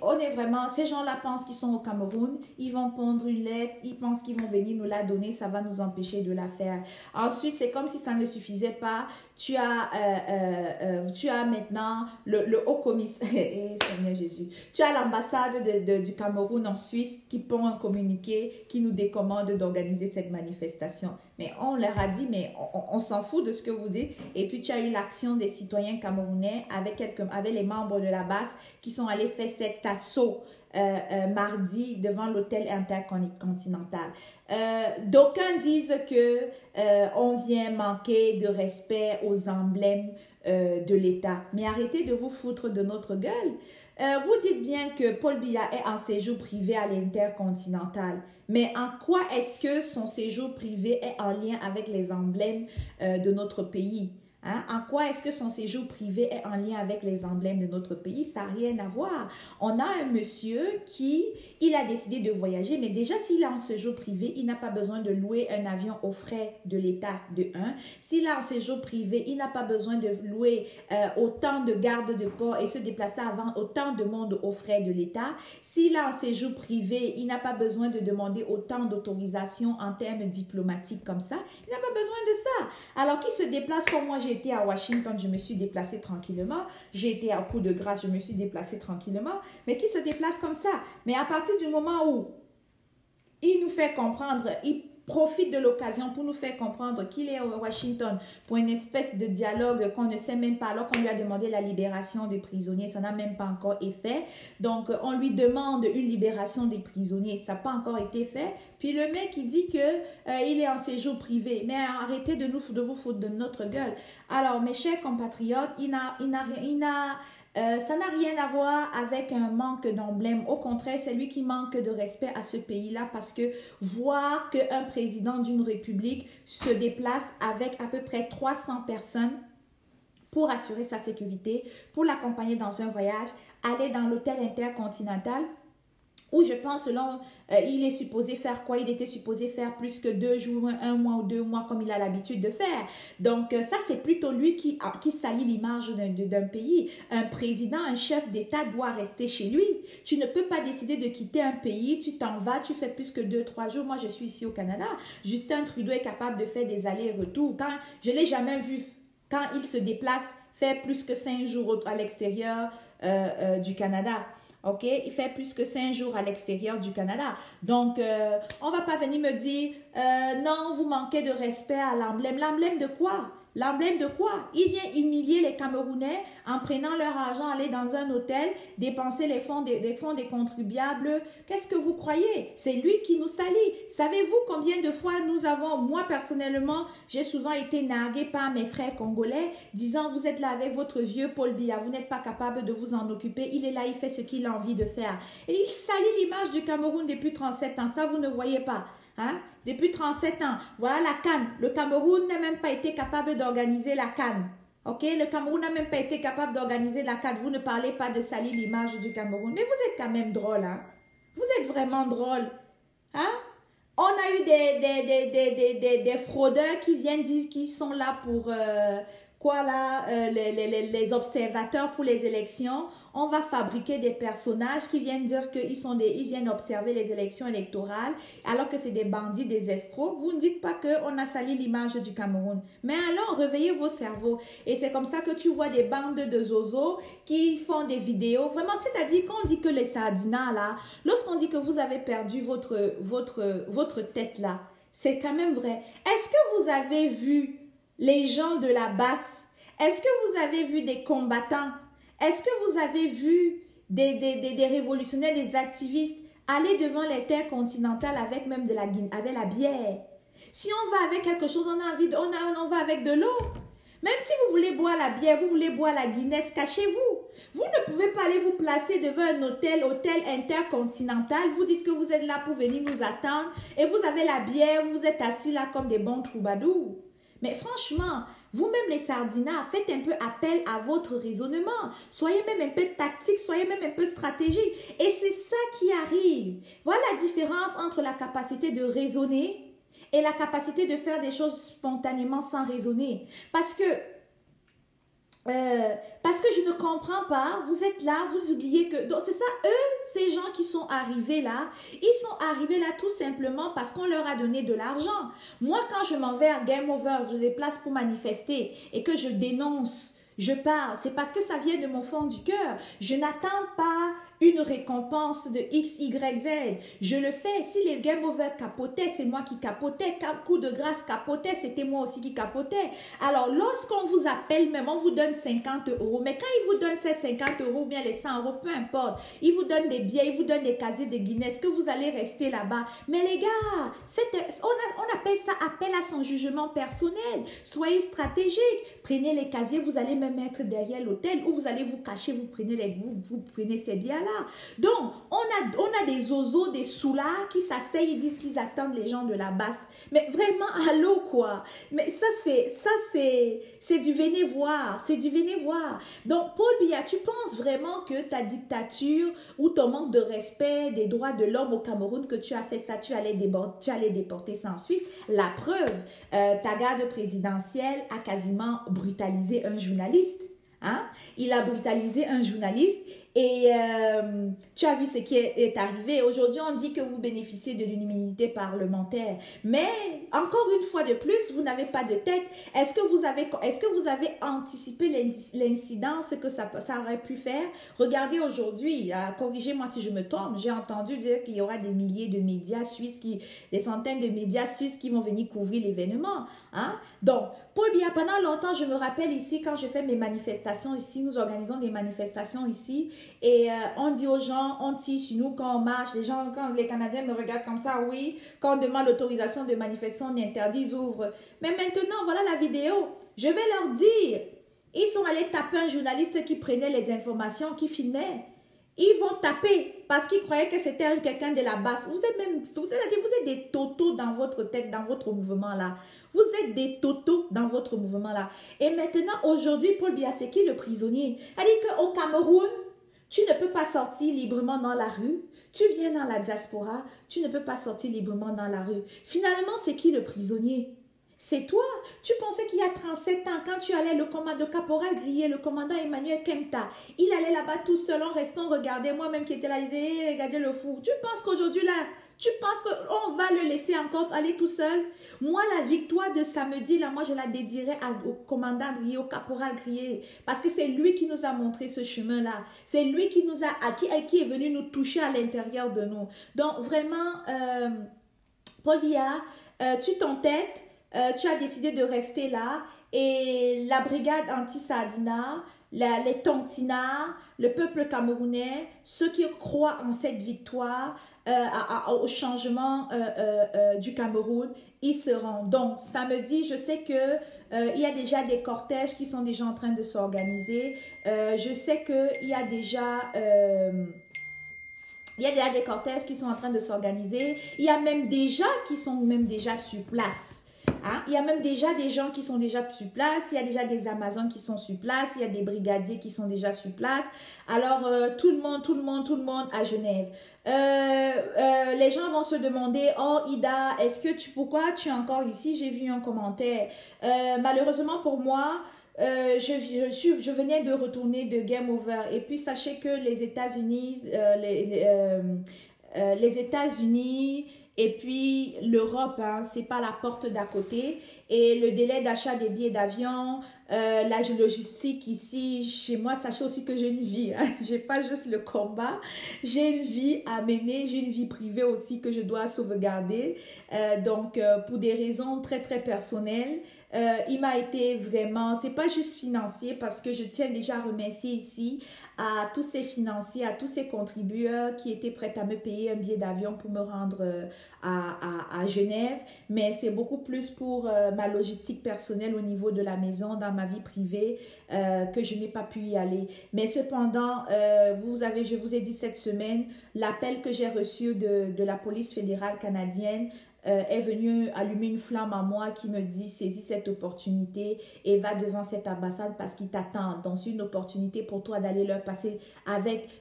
on est vraiment, ces gens-là pensent qu'ils sont au Cameroun, ils vont prendre une lettre, ils pensent qu'ils vont venir nous la donner, ça va nous empêcher de la faire. Ensuite, c'est comme si ça ne suffisait pas. Tu as maintenant le haut commissaire, Seigneur Jésus, tu as l'ambassade du Cameroun en Suisse qui prend un communiqué qui nous décommande d'organiser cette manifestation. Mais on leur a dit, mais on s'en fout de ce que vous dites. Et puis, tu as eu l'action des citoyens camerounais avec les membres de la base qui sont allés faire cet assaut mardi devant l'hôtel intercontinental. D'aucuns disent que on vient manquer de respect aux emblèmes de l'État. Mais arrêtez de vous foutre de notre gueule. Vous dites bien que Paul Biya est en séjour privé à l'Intercontinental. Mais en quoi est-ce que son séjour privé est en lien avec les emblèmes de notre pays? Hein? En quoi est-ce que son séjour privé est en lien avec les emblèmes de notre pays? Ça n'a rien à voir. On a un monsieur qui, il a décidé de voyager, mais déjà s'il est en séjour privé, il n'a pas besoin de louer un avion aux frais de l'État de 1. S'il est en séjour privé, il n'a pas besoin de louer autant de gardes de corps et se déplacer avant autant de monde aux frais de l'État. S'il est en séjour privé, il n'a pas besoin de demander autant d'autorisation en termes diplomatiques comme ça. Il n'a pas besoin de ça. Alors qu'il se déplace comme moi, j'ai été à Washington, je me suis déplacée tranquillement. J'ai été à coup de grâce, je me suis déplacée tranquillement. Mais qui se déplace comme ça? Mais à partir du moment où il nous fait comprendre, il profite de l'occasion pour nous faire comprendre qu'il est à Washington pour une espèce de dialogue qu'on ne sait même pas, alors qu'on lui a demandé la libération des prisonniers, ça n'a même pas encore été fait. Donc, on lui demande une libération des prisonniers, ça n'a pas encore été fait. Puis le mec, il dit que il est en séjour privé. Mais arrêtez de vous foutre de notre gueule. Alors, mes chers compatriotes, ça n'a rien à voir avec un manque d'emblème. Au contraire, c'est lui qui manque de respect à ce pays-là parce que voir qu'un président d'une république se déplace avec à peu près 300 personnes pour assurer sa sécurité, pour l'accompagner dans un voyage, aller dans l'hôtel intercontinental, où je pense, selon, il est supposé faire quoi? Il était supposé faire plus que 2 jours, 1 mois ou 2 mois, comme il a l'habitude de faire. Donc, ça, c'est plutôt lui qui salit l'image d'un pays. Un président, un chef d'État doit rester chez lui. Tu ne peux pas décider de quitter un pays, tu t'en vas, tu fais plus que 2-3 jours. Moi, je suis ici au Canada. Justin Trudeau est capable de faire des allers-retours. Je ne l'ai jamais vu, quand il se déplace, faire plus que 5 jours à l'extérieur du Canada. OK? Il fait plus que 5 jours à l'extérieur du Canada. Donc, on ne va pas venir me dire, non, vous manquez de respect à l'emblème. L'emblème de quoi? L'emblème de quoi? Il vient humilier les Camerounais en prenant leur argent, aller dans un hôtel, dépenser les fonds des contribuables. Qu'est-ce que vous croyez? C'est lui qui nous salit. Savez-vous combien de fois nous avons, moi personnellement, j'ai souvent été narguée par mes frères congolais, disant, vous êtes là avec votre vieux Paul Biya, vous n'êtes pas capable de vous en occuper, il est là, il fait ce qu'il a envie de faire. Et il salit l'image du Cameroun depuis 37 ans, ça vous ne voyez pas. Hein? Depuis 37 ans, voilà la CAN. Le Cameroun n'a même pas été capable d'organiser la CAN. Ok? Le Cameroun n'a même pas été capable d'organiser la CAN. Vous ne parlez pas de salir l'image du Cameroun. Mais vous êtes quand même drôle. Hein? Vous êtes vraiment drôle. Hein? On a eu des fraudeurs qui viennent dire qu'ils sont là pour... les observateurs pour les élections. On va fabriquer des personnages qui viennent dire qu'ils viennent observer les élections électorales alors que c'est des bandits, des escrocs. Vous ne dites pas qu'on a sali l'image du Cameroun. Mais alors, réveillez vos cerveaux. Et c'est comme ça que tu vois des bandes de zozos qui font des vidéos. Vraiment, c'est-à-dire qu'on dit que les sardinas là, lorsqu'on dit que vous avez perdu votre tête là, c'est quand même vrai. Est-ce que vous avez vu les gens de la basse? Est-ce que vous avez vu des combattants? Est-ce que vous avez vu des révolutionnaires, des activistes aller devant l'intercontinental avec même avec la bière? Si on va avec quelque chose, on va avec de l'eau. Même si vous voulez boire la bière, vous voulez boire la Guinness, cachez-vous. Vous ne pouvez pas aller vous placer devant un hôtel intercontinental. Vous dites que vous êtes là pour venir nous attendre et vous avez la bière, vous êtes assis là comme des bons troubadours. Mais franchement, vous-même les sardinas, faites un peu appel à votre raisonnement. Soyez même un peu tactique, soyez même un peu stratégique. Et c'est ça qui arrive. Voilà la différence entre la capacité de raisonner et la capacité de faire des choses spontanément sans raisonner. Parce que je ne comprends pas, vous êtes là, vous oubliez que... Donc c'est ça, eux, ces gens qui sont arrivés là, ils sont arrivés là tout simplement parce qu'on leur a donné de l'argent. Moi, quand je m'en vais à Game Over, je déplace pour manifester et que je dénonce, je parle, c'est parce que ça vient de mon fond du cœur. Je n'attends pas une récompense de X, Y, Z. Je le fais. Si les Game Over capotaient, c'est moi qui capotais. Coup de grâce capotait, c'était moi aussi qui capotais. Alors, lorsqu'on vous appelle, même on vous donne 50 €. Mais quand ils vous donnent ces 50 € ou bien les 100 €, peu importe. Ils vous donnent des billets, ils vous donnent des casiers de Guinness, que vous allez rester là-bas. Mais les gars, on appelle ça appel à son jugement personnel. Soyez stratégique. Prenez les casiers, vous allez même être derrière l'hôtel ou vous allez vous cacher, vous prenez ces billets-là. Donc, on a des oiseaux, des soulards qui s'asseyent et disent qu'ils attendent les gens de la basse. Mais vraiment, allô quoi. Mais ça c'est du venez voir. C'est du venez voir. Donc, Paul Biya, tu penses vraiment que ta dictature ou ton manque de respect des droits de l'homme au Cameroun, que tu as fait ça, tu allais déporter ça en Suisse? La preuve, ta garde présidentielle a quasiment brutalisé un journaliste. Hein? Il a brutalisé un journaliste et tu as vu ce qui est arrivé. Aujourd'hui, on dit que vous bénéficiez de l'immunité parlementaire. Mais, encore une fois de plus, vous n'avez pas de tête. Est-ce que vous avez anticipé l'incidence que ça aurait pu faire? Regardez aujourd'hui, corrigez-moi si je me trompe, j'ai entendu dire qu'il y aura des milliers de médias suisses, des centaines de médias suisses qui vont venir couvrir l'événement. Hein? Donc, Paul Biya, pendant longtemps, je me rappelle ici, quand je fais mes manifestations ici, nous organisons des manifestations ici, et on dit aux gens, on tire sur nous quand on marche, quand les Canadiens me regardent comme ça, oui, quand on demande l'autorisation de manifester, on interdit, ils ouvrent. Mais maintenant, voilà la vidéo, je vais leur dire, ils sont allés taper un journaliste qui prenait les informations, qui filmait. Ils vont taper parce qu'ils croyaient que c'était quelqu'un de la base. Vous êtes des totos dans votre tête, dans votre mouvement là. Vous êtes des totos dans votre mouvement là. Et maintenant, aujourd'hui, Paul Biya, c'est qui le prisonnier? C'est-à-dire qu'au Cameroun, tu ne peux pas sortir librement dans la rue. Tu viens dans la diaspora, tu ne peux pas sortir librement dans la rue. Finalement, c'est qui le prisonnier? C'est toi. Tu pensais qu'il y a 37 ans, quand tu allais, le caporal Grillé, le commandant Emmanuel Kempta, il allait là-bas tout seul en restant regarder, moi-même qui étais là, il disait, regardez le fou. Tu penses qu'aujourd'hui là, tu penses qu'on va le laisser encore aller tout seul? Moi, la victoire de samedi, là, moi, je la dédierai au commandant Grillé, au caporal Grillé, parce que c'est lui qui nous a montré ce chemin-là. C'est lui qui nous a, qui est venu nous toucher à l'intérieur de nous. Donc, vraiment, Paul Biya, tu t'entêtes. Tu as décidé de rester là et la brigade anti-Sardina, les Tontinards, le peuple camerounais, ceux qui croient en cette victoire, au changement du Cameroun, ils seront. Donc, samedi, je sais que il y a déjà des cortèges qui sont déjà en train de s'organiser. Je sais qu'il y a déjà... il y a déjà des cortèges qui sont en train de s'organiser. Il y a même des gens qui sont même déjà sur place. Hein? Il y a même déjà des gens qui sont déjà sur place, il y a déjà des Amazones qui sont sur place, il y a des brigadiers qui sont déjà sur place. Alors, tout le monde à Genève. Les gens vont se demander, oh Ida, pourquoi tu es encore ici? J'ai vu un commentaire. Malheureusement pour moi, je venais de retourner de Game Over et puis sachez que les États-Unis, et puis l'Europe, hein, c'est pas la porte d'à côté. Et le délai d'achat des billets d'avion, la logistique ici, chez moi, sachez aussi que j'ai une vie. Hein. J'ai pas juste le combat, j'ai une vie à mener, j'ai une vie privée aussi que je dois sauvegarder. Donc, pour des raisons très très personnelles, il m'a été vraiment, c'est pas juste financier parce que je tiens déjà à remercier ici à tous ces financiers, à tous ces contributeurs qui étaient prêts à me payer un billet d'avion pour me rendre à Genève, mais c'est beaucoup plus pour ma logistique personnelle au niveau de la maison, dans ma vie privée, que je n'ai pas pu y aller. Mais cependant, je vous ai dit cette semaine, l'appel que j'ai reçu de la police fédérale canadienne est venu allumer une flamme à moi qui me dit saisis cette opportunité et va devant cette ambassade parce qu'ils t'attendent. Donc c'est une opportunité pour toi d'aller leur passer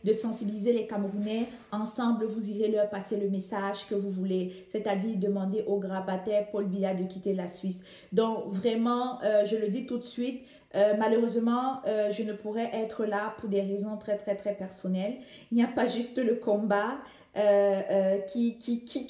de sensibiliser les Camerounais. Ensemble, vous irez leur passer le message que vous voulez, c'est-à-dire demander au grabataire Paul Biya de quitter la Suisse. Donc vraiment, je le dis tout de suite, Malheureusement, je ne pourrais être là pour des raisons très personnelles. Il n'y a pas juste le combat qui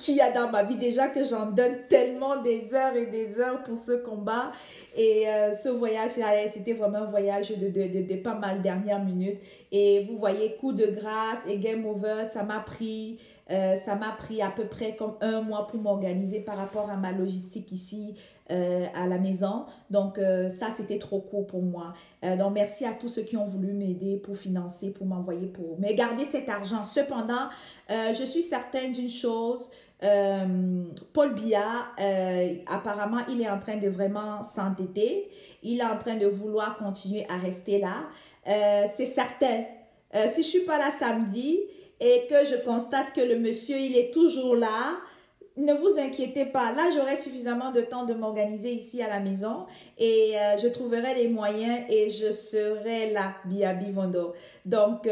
y a dans ma vie. Déjà que j'en donne tellement des heures et des heures pour ce combat. Et ce voyage, c'était vraiment un voyage de pas mal dernière minute. Et vous voyez, coup de grâce et game over, ça m'a pris à peu près comme 1 mois pour m'organiser par rapport à ma logistique ici à la maison. Donc, ça, c'était trop court pour moi. Donc, merci à tous ceux qui ont voulu m'aider pour financer, pour m'envoyer, mais garder cet argent. Cependant, je suis certaine d'une chose. Paul Biya, apparemment, il est en train de vraiment s'entêter. Il est en train de vouloir continuer à rester là. C'est certain. Si je ne suis pas là samedi et que je constate que le monsieur, il est toujours là, ne vous inquiétez pas. Là, j'aurai suffisamment de temps de m'organiser ici à la maison et je trouverai les moyens et je serai là, Biya Bivondo. Donc,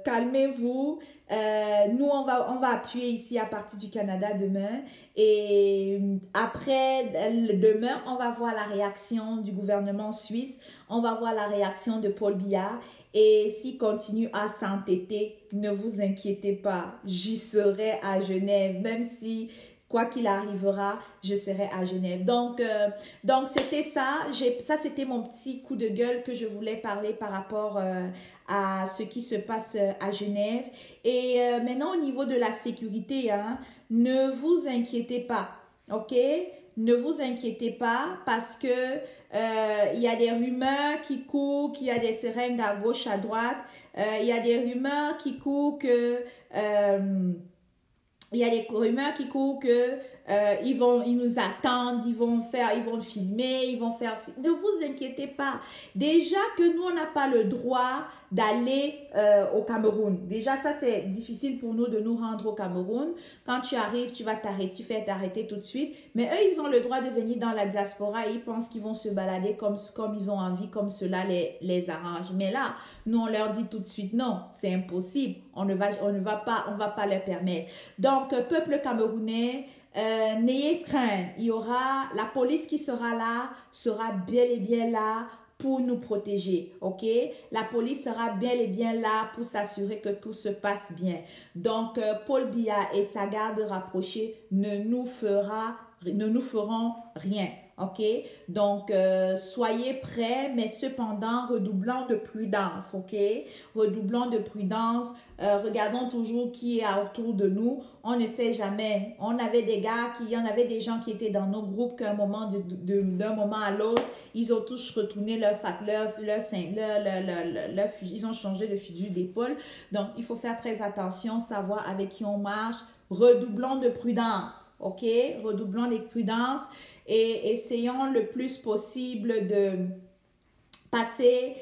calmez-vous. Nous, on va appuyer ici à partir du Canada demain et après demain, on va voir la réaction du gouvernement suisse, on va voir la réaction de Paul Biya et s'il continue à s'entêter, ne vous inquiétez pas, j'y serai à Genève, même si quoi qu'il arrivera, je serai à Genève. Donc c'était ça. Ça, c'était mon petit coup de gueule que je voulais parler par rapport à ce qui se passe à Genève. Et maintenant, au niveau de la sécurité, hein, ne vous inquiétez pas, ok? Ne vous inquiétez pas parce que il y a des rumeurs qui courent, qu'il y a des seringues à gauche, à droite. Il y a des rumeurs qui courent que... il y a des rumeurs qui courent que ils nous attendent, ils vont filmer, ils vont faire... Ne vous inquiétez pas. Déjà que nous, on n'a pas le droit d'aller au Cameroun. Déjà, ça, c'est difficile pour nous de nous rendre au Cameroun. Quand tu arrives, tu vas t'arrêter, tu fais t'arrêter tout de suite. Mais eux, ils ont le droit de venir dans la diaspora et ils pensent qu'ils vont se balader comme ils ont envie, comme cela les arrange. Mais là, nous, on leur dit tout de suite, non, c'est impossible. On va pas leur permettre. Donc, peuple camerounais, n'ayez crainte, il y aura la police qui sera là, sera bel et bien là pour nous protéger, ok? La police sera bel et bien là pour s'assurer que tout se passe bien. Donc, Paul Biya et sa garde rapprochée ne nous feront rien. Ok, donc soyez prêts, mais cependant redoublons de prudence, ok, redoublons de prudence, regardons toujours qui est autour de nous, on ne sait jamais. On avait des gens qui étaient dans nos groupes qu'à un moment, d'un moment à l'autre, ils ont tous retourné ils ont changé de fusil d'épaule, donc il faut faire très attention, savoir avec qui on marche. Redoublons de prudence, ok? Redoublons de prudence et essayons le plus possible de passer,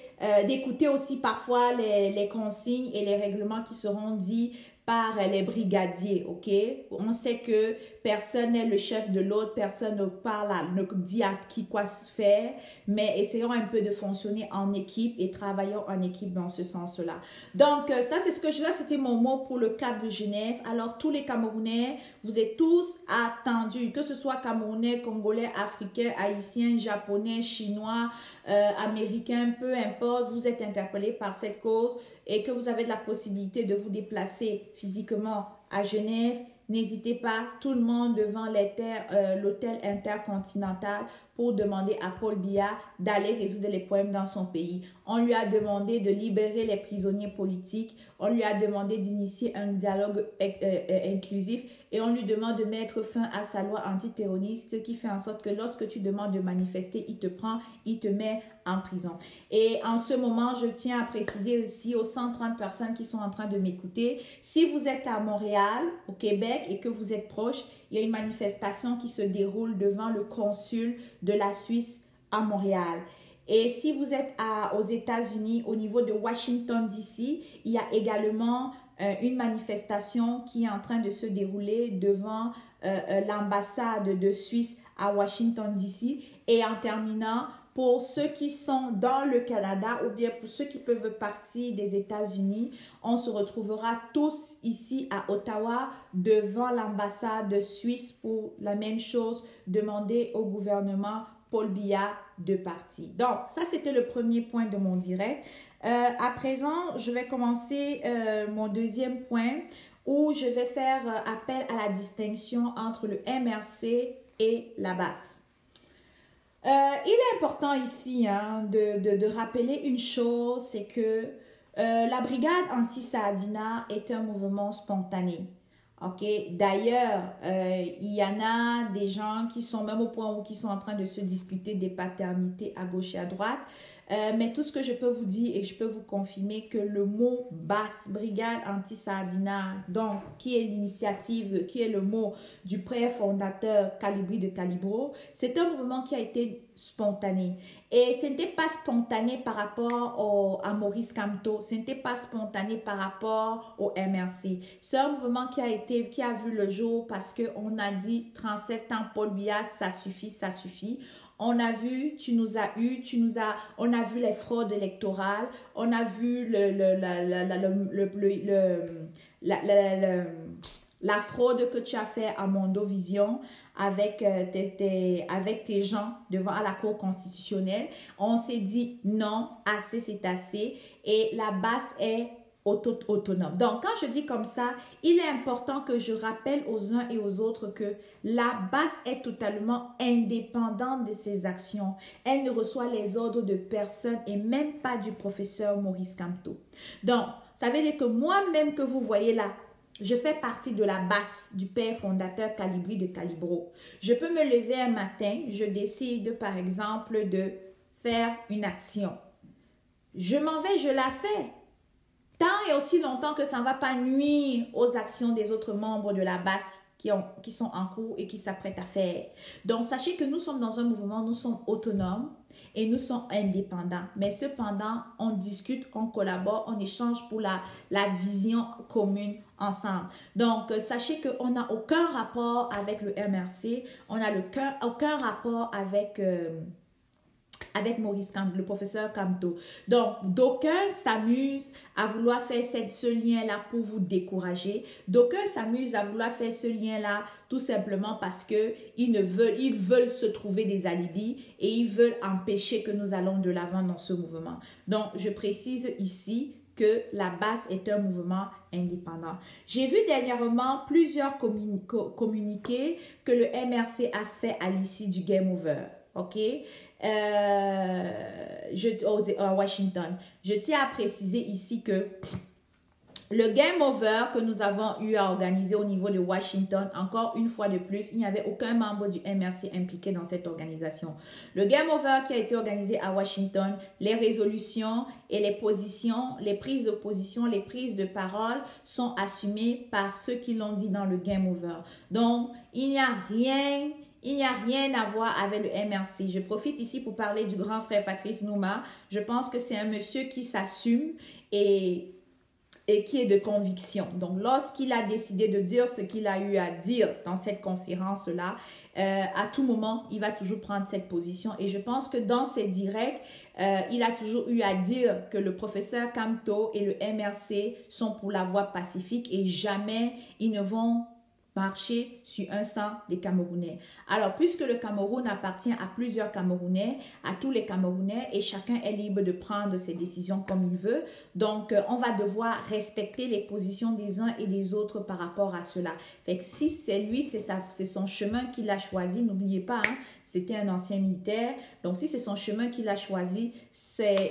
d'écouter aussi parfois les consignes et les règlements qui seront dits par les brigadiers, ok? On sait que personne n'est le chef de l'autre, personne ne dit à qui quoi se faire, mais essayons un peu de fonctionner en équipe et travaillons en équipe dans ce sens-là. Donc, ça, c'est ce que c'était mon mot pour le Cap de Genève. Alors, tous les Camerounais, vous êtes tous attendus, que ce soit Camerounais, Congolais, Africains, Haïtiens, Japonais, Chinois, Américains, peu importe, vous êtes interpellés par cette cause et que vous avez de la possibilité de vous déplacer physiquement à Genève, n'hésitez pas, tout le monde devant l'hôtel intercontinental pour demander à Paul Biya d'aller résoudre les problèmes dans son pays. On lui a demandé de libérer les prisonniers politiques, on lui a demandé d'initier un dialogue inclusif et on lui demande de mettre fin à sa loi antiterroriste qui fait en sorte que lorsque tu demandes de manifester, il te prend, il te met en prison. Et en ce moment, je tiens à préciser aussi aux 130 personnes qui sont en train de m'écouter, si vous êtes à Montréal, au Québec et que vous êtes proche, il y a une manifestation qui se déroule devant le consul de la Suisse à Montréal. Et si vous êtes aux États-Unis, au niveau de Washington, D.C., il y a également une manifestation qui est en train de se dérouler devant l'ambassade de Suisse à Washington, D.C. Et en terminant, pour ceux qui sont dans le Canada ou bien pour ceux qui peuvent partir des États-Unis, on se retrouvera tous ici à Ottawa devant l'ambassade suisse pour la même chose, demander au gouvernement Paul Biya de parti. Donc, ça, c'était le premier point de mon direct. À présent, je vais commencer mon deuxième point où je vais faire appel à la distinction entre le MRC et la BAS. Il est important ici de rappeler une chose, c'est que la brigade anti-Saadina est un mouvement spontané. Okay? D'ailleurs, il y en a des gens qui sont même au point où qui sont en train de se disputer des paternités à gauche et à droite. Mais tout ce que je peux vous dire et je peux vous confirmer que le mot BAS, Brigade Anti-Saadina, donc qui est l'initiative, qui est le mot du père fondateur Calibri de Calibro, c'est un mouvement qui a été spontané. Et ce n'était pas spontané par rapport à Maurice Kamto, ce n'était pas spontané par rapport au MRC. C'est un mouvement qui a vu le jour parce qu'on a dit 37 ans Paul Biya, ça suffit, ça suffit. On a vu, tu nous as eu, on a vu les fraudes électorales, on a vu la fraude que tu as fait à Mondovision avec tes gens à la Cour constitutionnelle. On s'est dit non, assez c'est assez et la BAS est autonome. Donc, quand je dis comme ça, il est important que je rappelle aux uns et aux autres que la BAS est totalement indépendante de ses actions. Elle ne reçoit les ordres de personne et même pas du professeur Maurice Kamto. Donc, ça veut dire que moi-même que vous voyez là, je fais partie de la BAS du père fondateur Calibri de Calibro. Je peux me lever un matin, je décide par exemple de faire une action. Je m'en vais, je la fais. Tant et aussi longtemps que ça ne va pas nuire aux actions des autres membres de la BAS qui sont en cours et qui s'apprêtent à faire. Donc, sachez que nous sommes dans un mouvement, nous sommes autonomes et nous sommes indépendants. Mais cependant, on discute, on collabore, on échange pour la vision commune ensemble. Donc, sachez qu'on n'a aucun rapport avec le MRC, on n'a aucun rapport avec Maurice Kamto, le professeur Kamto. Donc, d'aucuns s'amusent à vouloir faire ce lien-là pour vous décourager. D'aucuns s'amusent à vouloir faire ce lien-là tout simplement parce qu'ils veulent se trouver des alibis et ils veulent empêcher que nous allons de l'avant dans ce mouvement. Donc, je précise ici que la BAS est un mouvement indépendant. J'ai vu dernièrement plusieurs communiqués que le MRC a fait à l'issue du Game Over. OK? À Washington. Je tiens à préciser ici que le Game Over que nous avons eu à organiser au niveau de Washington, encore une fois de plus, il n'y avait aucun membre du MRC impliqué dans cette organisation. Le Game Over qui a été organisé à Washington, les résolutions et les positions, les prises de position, les prises de parole sont assumées par ceux qui l'ont dit dans le Game Over. Donc, il n'y a rien à voir avec le MRC. Je profite ici pour parler du grand frère Patrice Nouma. Je pense que c'est un monsieur qui s'assume et qui est de conviction. Donc, lorsqu'il a décidé de dire ce qu'il a eu à dire dans cette conférence-là, à tout moment, il va toujours prendre cette position. Et je pense que dans ses directs, il a toujours eu à dire que le professeur Kamto et le MRC sont pour la voie pacifique et jamais ils ne vont marcher sur un sang des Camerounais. Alors, puisque le Cameroun appartient à plusieurs Camerounais, à tous les Camerounais, et chacun est libre de prendre ses décisions comme il veut, donc on va devoir respecter les positions des uns et des autres par rapport à cela. Fait que si c'est lui, c'est son chemin qu'il a choisi, n'oubliez pas, hein, c'était un ancien militaire, donc si c'est son chemin qu'il a choisi,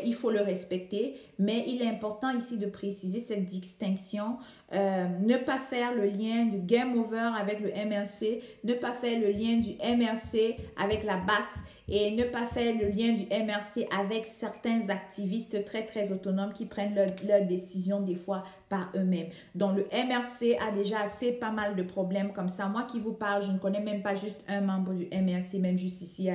il faut le respecter, mais il est important ici de préciser cette distinction, ne pas faire le lien du Game Over avec le MRC, ne pas faire le lien du MRC avec la BAS et ne pas faire le lien du MRC avec certains activistes très très autonomes qui prennent leurs décisions des fois par eux-mêmes. Donc le MRC a déjà assez pas mal de problèmes comme ça. Moi qui vous parle, je ne connais même pas juste un membre du MRC, même juste ici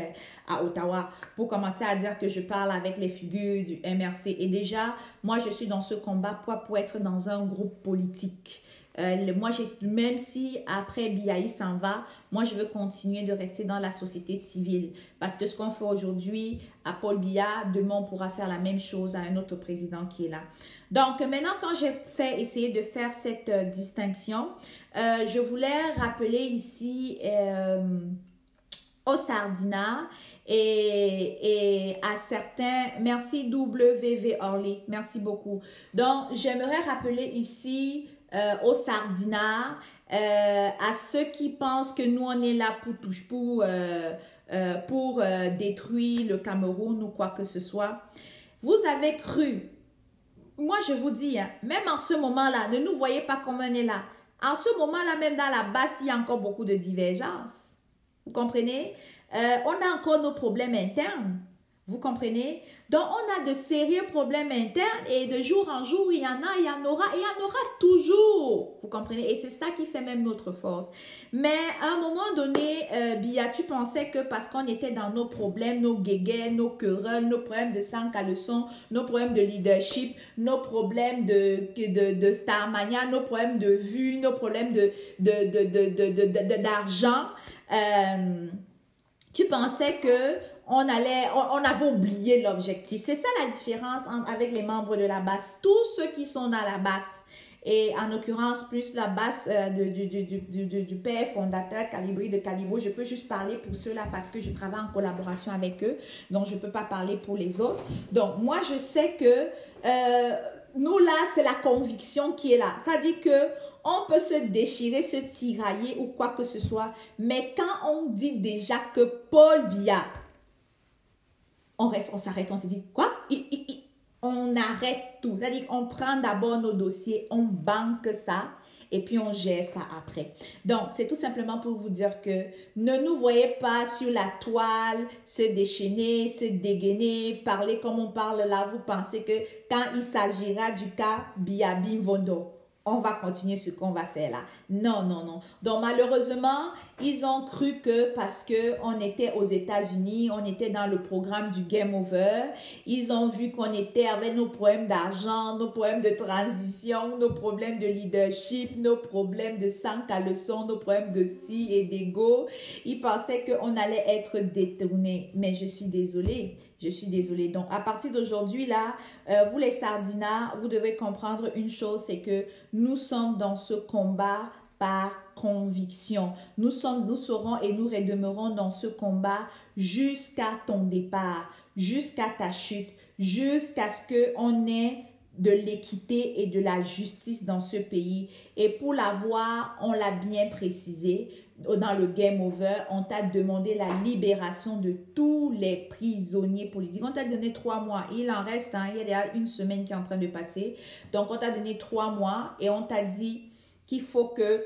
à Ottawa, pour commencer à dire que je parle avec les figures du MRC. Et déjà, moi je suis dans ce combat pour être dans un groupe politique. Même si après Biaï s'en va, moi je veux continuer de rester dans la société civile parce que ce qu'on fait aujourd'hui à Paul Biya, demain on pourra faire la même chose à un autre président qui est là. Donc maintenant quand j'ai essayé de faire cette distinction, je voulais rappeler ici au Sardina et à certains, merci WV Orly, merci beaucoup. Donc, j'aimerais rappeler ici aux sardinards, à ceux qui pensent que nous, on est là pour détruire le Cameroun ou quoi que ce soit. Vous avez cru, moi je vous dis, hein, même en ce moment-là, ne nous voyez pas comme on est là. En ce moment-là, même dans la base, il y a encore beaucoup de divergences. Vous comprenez? On a encore nos problèmes internes. Vous comprenez? Donc, on a de sérieux problèmes internes et de jour en jour, il y en aura toujours. Vous comprenez? Et c'est ça qui fait même notre force. Mais à un moment donné, Bia, tu pensais que parce qu'on était dans nos problèmes, nos guéguerres, nos querelles, nos problèmes de sang à leçon, nos problèmes de leadership, nos problèmes de Starmania, nos problèmes de vue, nos problèmes d'argent, tu pensais que on avait oublié l'objectif. C'est ça la différence avec les membres de la base. Tous ceux qui sont dans la base, et en l'occurrence plus la base du père fondateur Calibri de Calibo, je peux juste parler pour ceux-là parce que je travaille en collaboration avec eux, donc je ne peux pas parler pour les autres. Donc moi je sais que nous là, c'est la conviction qui est là. Ça dit que on peut se déchirer, se tirailler ou quoi que ce soit, mais quand on dit déjà que Paul Biya, on s'arrête, on se dit, quoi? On arrête tout. C'est-à-dire qu'on prend d'abord nos dossiers, on banque ça, et puis on gère ça après. Donc, c'est tout simplement pour vous dire que ne nous voyez pas sur la toile, se déchaîner, se dégainer, parler comme on parle là. Vous pensez que quand il s'agira du cas Biabi Vondo, on va continuer ce qu'on va faire là. Non, non, non. Donc, malheureusement, ils ont cru que parce qu'on était aux États-Unis, on était dans le programme du Game Over, ils ont vu qu'on était avec nos problèmes d'argent, nos problèmes de transition, nos problèmes de leadership, nos problèmes de sang à leçon, nos problèmes de si et d'ego. Ils pensaient qu'on allait être détournés. Mais je suis désolée. Je suis désolée. Donc, à partir d'aujourd'hui, là, vous les sardinards, vous devez comprendre une chose, c'est que nous sommes dans ce combat par conviction. Nous serons et nous demeurons dans ce combat jusqu'à ton départ, jusqu'à ta chute, jusqu'à ce qu'on ait de l'équité et de la justice dans ce pays. Et pour l'avoir, on l'a bien précisé, dans le Game Over, on t'a demandé la libération de tous les prisonniers politiques. On t'a donné 3 mois. Il en reste, hein, il y a déjà une semaine qui est en train de passer. Donc, on t'a donné 3 mois et on t'a dit qu'il faut que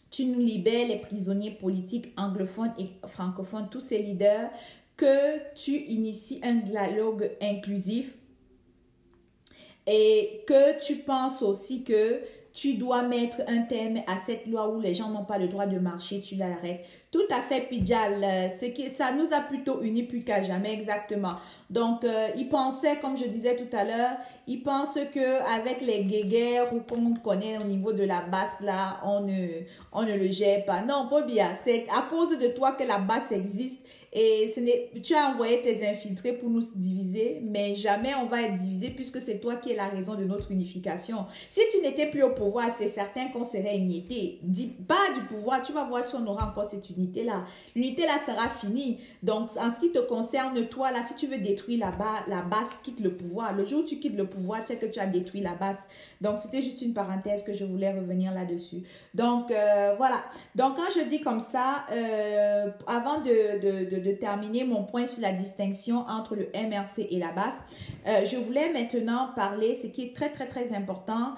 tu nous libères les prisonniers politiques anglophones et francophones, tous ces leaders, que tu inities un dialogue inclusif et que tu penses aussi que tu dois mettre un terme à cette loi où les gens n'ont pas le droit de marcher, tu l'arrêtes. Tout à fait, Pidjal. Ça nous a plutôt unis plus qu'à jamais, exactement. Donc, ils pensaient, comme je disais tout à l'heure, ils pensent qu'avec les guéguerres ou qu'on connaît au niveau de la basse, là, on ne le gère pas. Non, Paul Biya, c'est à cause de toi que la basse existe. Et tu as envoyé tes infiltrés pour nous diviser, mais jamais on va être divisé puisque c'est toi qui es la raison de notre unification. Si tu n'étais plus au pouvoir, c'est certain qu'on serait unité. Dis pas du pouvoir, tu vas voir si on aura encore cette unité-là. L'unité-là sera finie. Donc, en ce qui te concerne, toi, là, si tu veux détruire la base, quitte le pouvoir. Le jour où tu quittes le pouvoir, tu sais que tu as détruit la base. Donc, c'était juste une parenthèse que je voulais revenir là-dessus. Donc, voilà. Donc, quand je dis comme ça, avant de terminer mon point sur la distinction entre le MRC et la base, je voulais maintenant parler, ce qui est très, très, très important.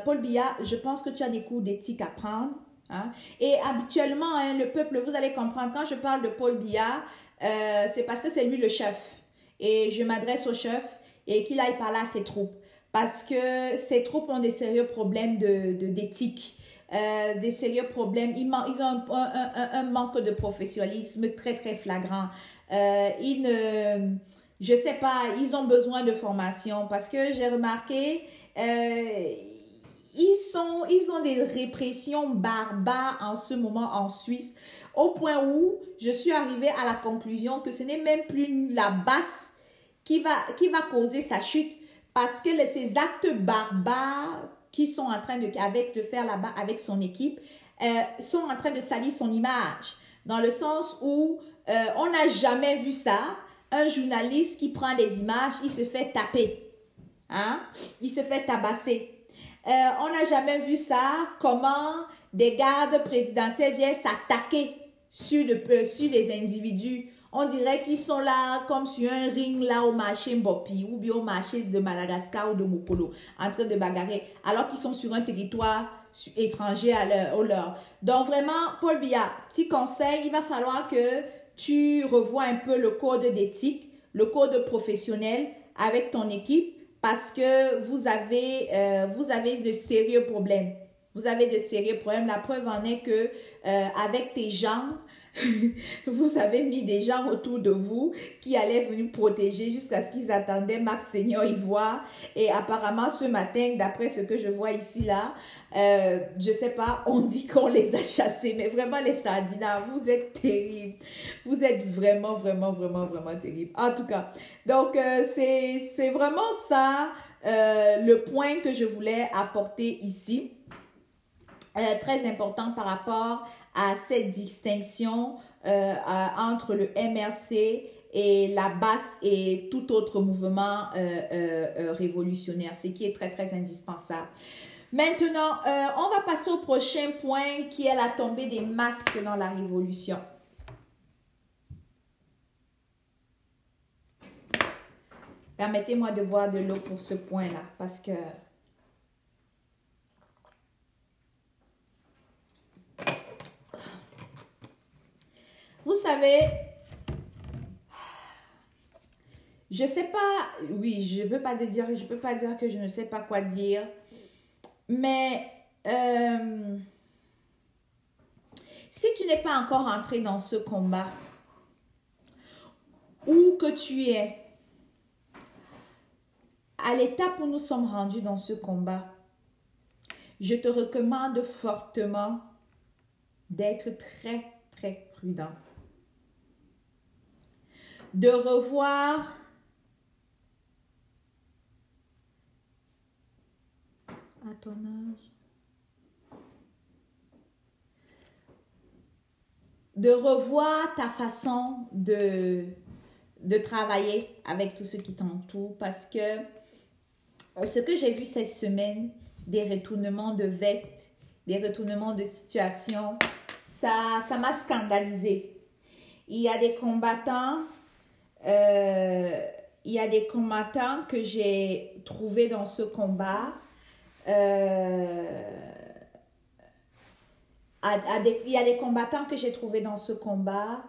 Paul Biya, je pense que tu as des cours d'éthique à prendre. Hein? Et habituellement, hein, le peuple, vous allez comprendre, quand je parle de Paul Biya, c'est parce que c'est lui le chef. Et je m'adresse au chef et qu'il aille parler à ses troupes. Parce que ces troupes ont des sérieux problèmes d'éthique. Des sérieux problèmes. Ils ont un manque de professionnalisme très, très flagrant. Je sais pas, ils ont besoin de formation parce que j'ai remarqué, ils ont des répressions barbares en ce moment en Suisse, au point où je suis arrivée à la conclusion que ce n'est même plus la basse qui va causer sa chute parce que ces actes barbares qui sont en train de faire là-bas avec son équipe, sont en train de salir son image. Dans le sens où On n'a jamais vu ça. Un journaliste qui prend des images, il se fait taper. Hein? Il se fait tabasser. On n'a jamais vu ça. Comment des gardes présidentiels viennent s'attaquer sur les individus. On dirait qu'ils sont là comme sur un ring là au marché Mbopi ou bien au marché de Madagascar ou de Mokolo en train de bagarrer alors qu'ils sont sur un territoire étranger à leur. Donc vraiment, Paul Biya, petit conseil, il va falloir que tu revois un peu le code d'éthique, le code professionnel avec ton équipe parce que vous avez de sérieux problèmes. Vous avez de sérieux problèmes. La preuve en est que avec tes gens, vous avez mis des gens autour de vous qui allaient venir protéger jusqu'à ce qu'ils attendaient Max Seigneur Ivoire. Et apparemment, ce matin, d'après ce que je vois ici, là, je sais pas, on dit qu'on les a chassés. Mais vraiment, les Sardinats, vous êtes terribles. Vous êtes vraiment, vraiment, vraiment, vraiment terribles. En tout cas, donc, c'est vraiment ça le point que je voulais apporter ici. Très important par rapport à cette distinction entre le MRC et la basse et tout autre mouvement révolutionnaire, ce qui est très, très indispensable. Maintenant, on va passer au prochain point qui est la tombée des masques dans la révolution. Permettez-moi de boire de l'eau pour ce point-là parce que... Vous savez, je sais pas, oui, je peux pas dire que je ne sais pas quoi dire, mais si tu n'es pas encore entré dans ce combat, ou que tu es à l'étape où nous sommes rendus dans ce combat, je te recommande fortement d'être très, très prudent. De revoir à ton âge, de revoir ta façon de travailler avec tout ce qui t'entoure parce que ce que j'ai vu cette semaine, des retournements de veste, des retournements de situation, ça m'a scandalisée. Il y a des combattants que j'ai trouvés dans ce combat. Il y a des combattants que j'ai trouvés dans ce combat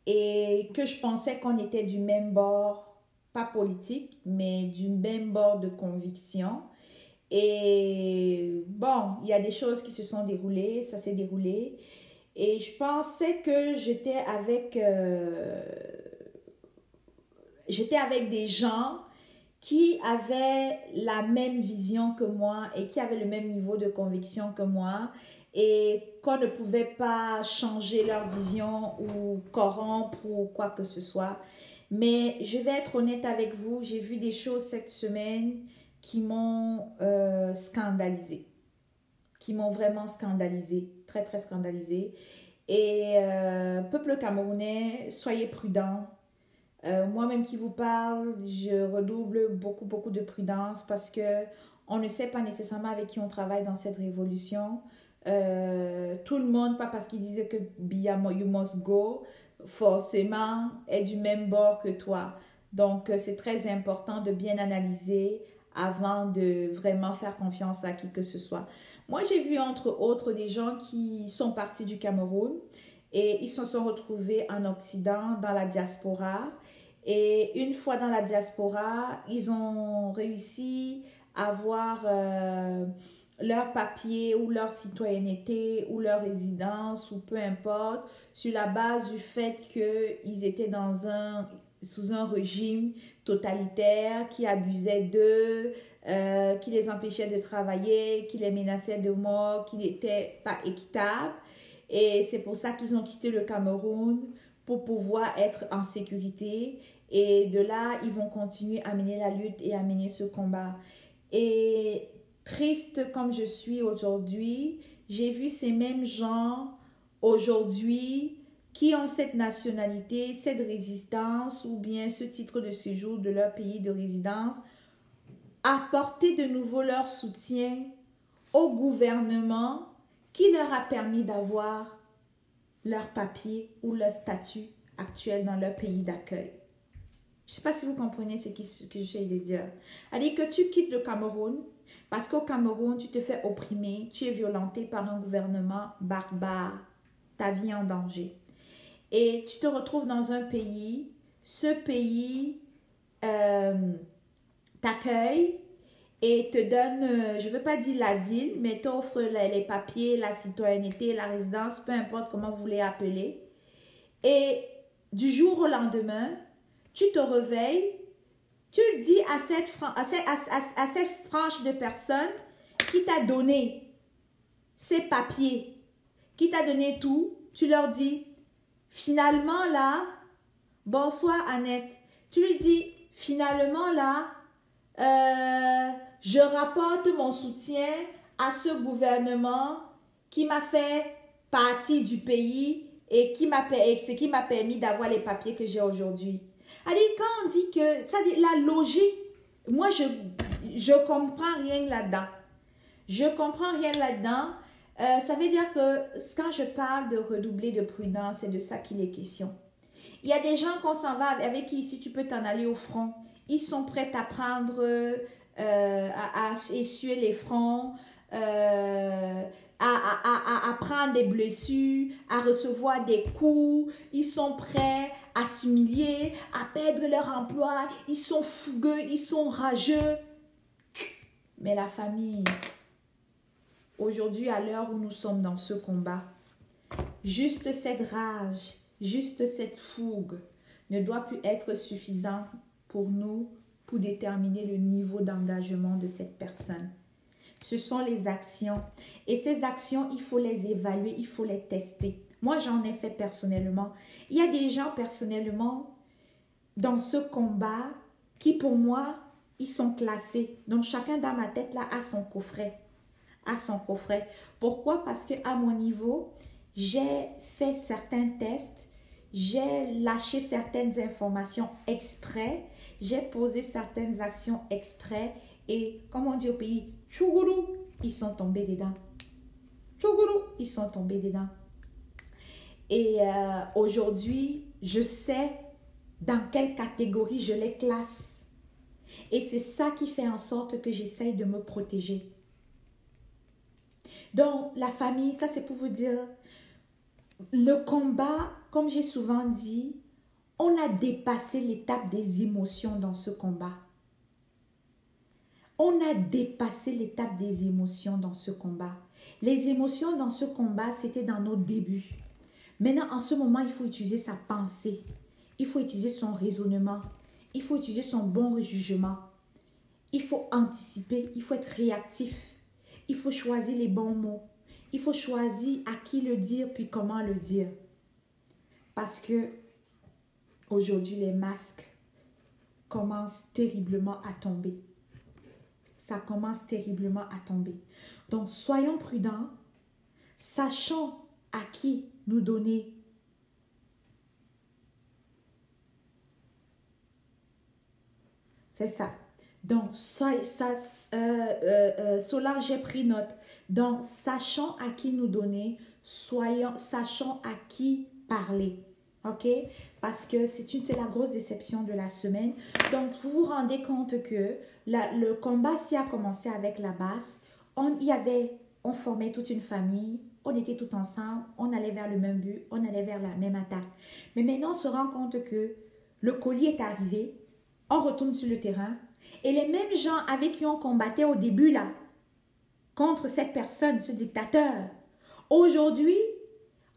et que je pensais qu'on était du même bord, pas politique, mais du même bord de conviction. Et bon, il y a des choses qui se sont déroulées, ça s'est déroulé. Et je pensais que j'étais avec des gens qui avaient la même vision que moi et qui avaient le même niveau de conviction que moi et qu'on ne pouvait pas changer leur vision ou corrompre ou quoi que ce soit. Mais je vais être honnête avec vous, j'ai vu des choses cette semaine qui m'ont scandalisée, qui m'ont vraiment scandalisée, très très scandalisée. Et peuple camerounais, soyez prudents. Moi-même qui vous parle, je redouble beaucoup de prudence parce que on ne sait pas nécessairement avec qui on travaille dans cette révolution. Tout le monde, pas parce qu'il disait que Biya, you must go, forcément est du même bord que toi. Donc, c'est très important de bien analyser avant de vraiment faire confiance à qui que ce soit. Moi, j'ai vu entre autres des gens qui sont partis du Cameroun et ils se sont retrouvés en Occident, dans la diaspora. Et une fois dans la diaspora, ils ont réussi à avoir leur papier ou leur citoyenneté ou leur résidence ou peu importe sur la base du fait qu'ils étaient sous un régime totalitaire qui abusait d'eux, qui les empêchait de travailler, qui les menaçait de mort, qui n'était pas équitable. Et c'est pour ça qu'ils ont quitté le Cameroun pour pouvoir être en sécurité. Et de là, ils vont continuer à mener la lutte et à mener ce combat. Et triste comme je suis aujourd'hui, j'ai vu ces mêmes gens aujourd'hui qui ont cette nationalité, cette résistance ou bien ce titre de séjour de leur pays de résidence, apporter de nouveau leur soutien au gouvernement qui leur a permis d'avoir leur papier ou leur statut actuel dans leur pays d'accueil. Je ne sais pas si vous comprenez ce que j'essaie de dire. C'est-à-dire que tu quittes le Cameroun parce qu'au Cameroun, tu te fais opprimer, tu es violenté par un gouvernement barbare, ta vie en danger. Et tu te retrouves dans un pays, ce pays t'accueille et te donne, je ne veux pas dire l'asile, mais t'offre les papiers, la citoyenneté, la résidence, peu importe comment vous voulez appeler. Et du jour au lendemain, tu te réveilles, tu dis à cette frange de personnes qui t'a donné ces papiers, qui t'a donné tout, tu leur dis, finalement là, bonsoir Annette, tu lui dis, finalement là, je rapporte mon soutien à ce gouvernement qui m'a fait partie du pays et ce qui m'a permis d'avoir les papiers que j'ai aujourd'hui. Allez, quand on dit que, ça dit la logique, moi je comprends rien là-dedans. Je comprends rien là-dedans. Ça veut dire que quand je parle de redoubler de prudence, c'est de ça qu'il est question. Il y a des gens qu'on s'en va avec qui, si tu peux t'en aller au front, ils sont prêts à prendre, à essuyer les fronts, à prendre des blessures, à recevoir des coups, ils sont prêts à s'humilier, à perdre leur emploi, ils sont fougueux, ils sont rageux. Mais la famille, aujourd'hui, à l'heure où nous sommes dans ce combat, juste cette rage, juste cette fougue ne doit plus être suffisante pour nous, pour déterminer le niveau d'engagement de cette personne. Ce sont les actions. Et ces actions, il faut les évaluer, il faut les tester. Moi, j'en ai fait personnellement. Il y a des gens personnellement dans ce combat qui, pour moi, ils sont classés. Donc, chacun dans ma tête, là, a son coffret. A son coffret. Pourquoi? Parce qu'à mon niveau, j'ai fait certains tests, j'ai lâché certaines informations exprès, j'ai posé certaines actions exprès et, comme on dit au pays, tchougoulou, ils sont tombés dedans. Tchougoulou, ils sont tombés dedans. Et aujourd'hui, je sais dans quelle catégorie je les classe. Et c'est ça qui fait en sorte que j'essaye de me protéger. Donc, la famille, ça c'est pour vous dire, le combat, comme j'ai souvent dit, on a dépassé l'étape des émotions dans ce combat. On a dépassé l'étape des émotions dans ce combat. Les émotions dans ce combat, c'était dans nos débuts. Maintenant, en ce moment, il faut utiliser sa pensée. Il faut utiliser son raisonnement. Il faut utiliser son bon jugement. Il faut anticiper. Il faut être réactif. Il faut choisir les bons mots. Il faut choisir à qui le dire puis comment le dire. Parce que aujourd'hui, les masques commencent terriblement à tomber. Ça commence terriblement à tomber. Donc, soyons prudents, sachons à qui nous donner. C'est ça. Donc, Solar, j'ai pris note. Donc, sachons à qui nous donner, sachons à qui parler. OK? Parce que c'est la grosse déception de la semaine. Donc, vous vous rendez compte que le combat s'y a commencé avec la basse. On formait toute une famille. On était tout ensemble. On allait vers le même but. On allait vers la même attaque. Mais maintenant, on se rend compte que le colis est arrivé. On retourne sur le terrain. Et les mêmes gens avec qui on combattait au début, là, contre cette personne, ce dictateur, aujourd'hui,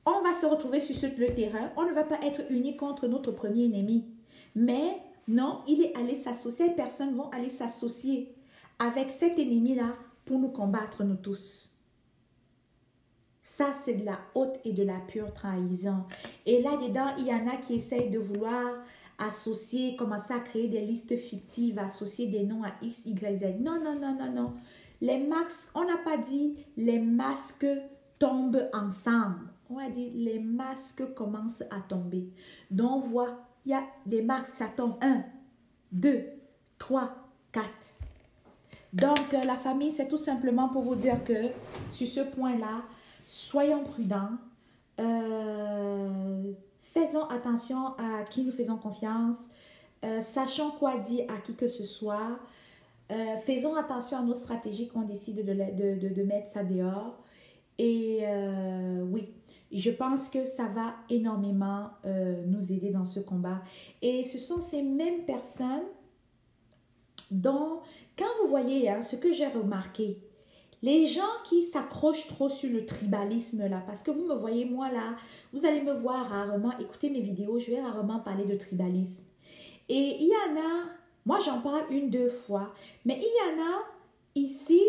on va se retrouver sur le terrain. On ne va pas être unis contre notre premier ennemi. Mais non, il est allé s'associer. Ces personnes vont aller s'associer avec cet ennemi-là pour nous combattre, nous tous. Ça, c'est de la haute et de la pure trahison. Et là-dedans, il y en a qui essayent de vouloir associer, commencer à créer des listes fictives, associer des noms à X, Y, Z. Non, non, non, non, non. Les masques, on n'a pas dit les masques tombent ensemble. on a dit les masques commencent à tomber. Donc on voit, il y a des masques, ça tombe 1, 2, 3, 4. Donc la famille, c'est tout simplement pour vous dire que sur ce point-là, soyons prudents. Faisons attention à qui nous faisons confiance. Sachons quoi dire à qui que ce soit. Faisons attention à nos stratégies qu'on décide de mettre ça dehors. Et oui, je pense que ça va énormément nous aider dans ce combat. Et ce sont ces mêmes personnes dont, quand vous voyez ce que j'ai remarqué, les gens qui s'accrochent trop sur le tribalisme là, parce que vous me voyez moi là, vous allez me voir rarement, écouter mes vidéos, je vais rarement parler de tribalisme. Et il y en a, moi j'en parle 1-2 fois, mais il y en a ici,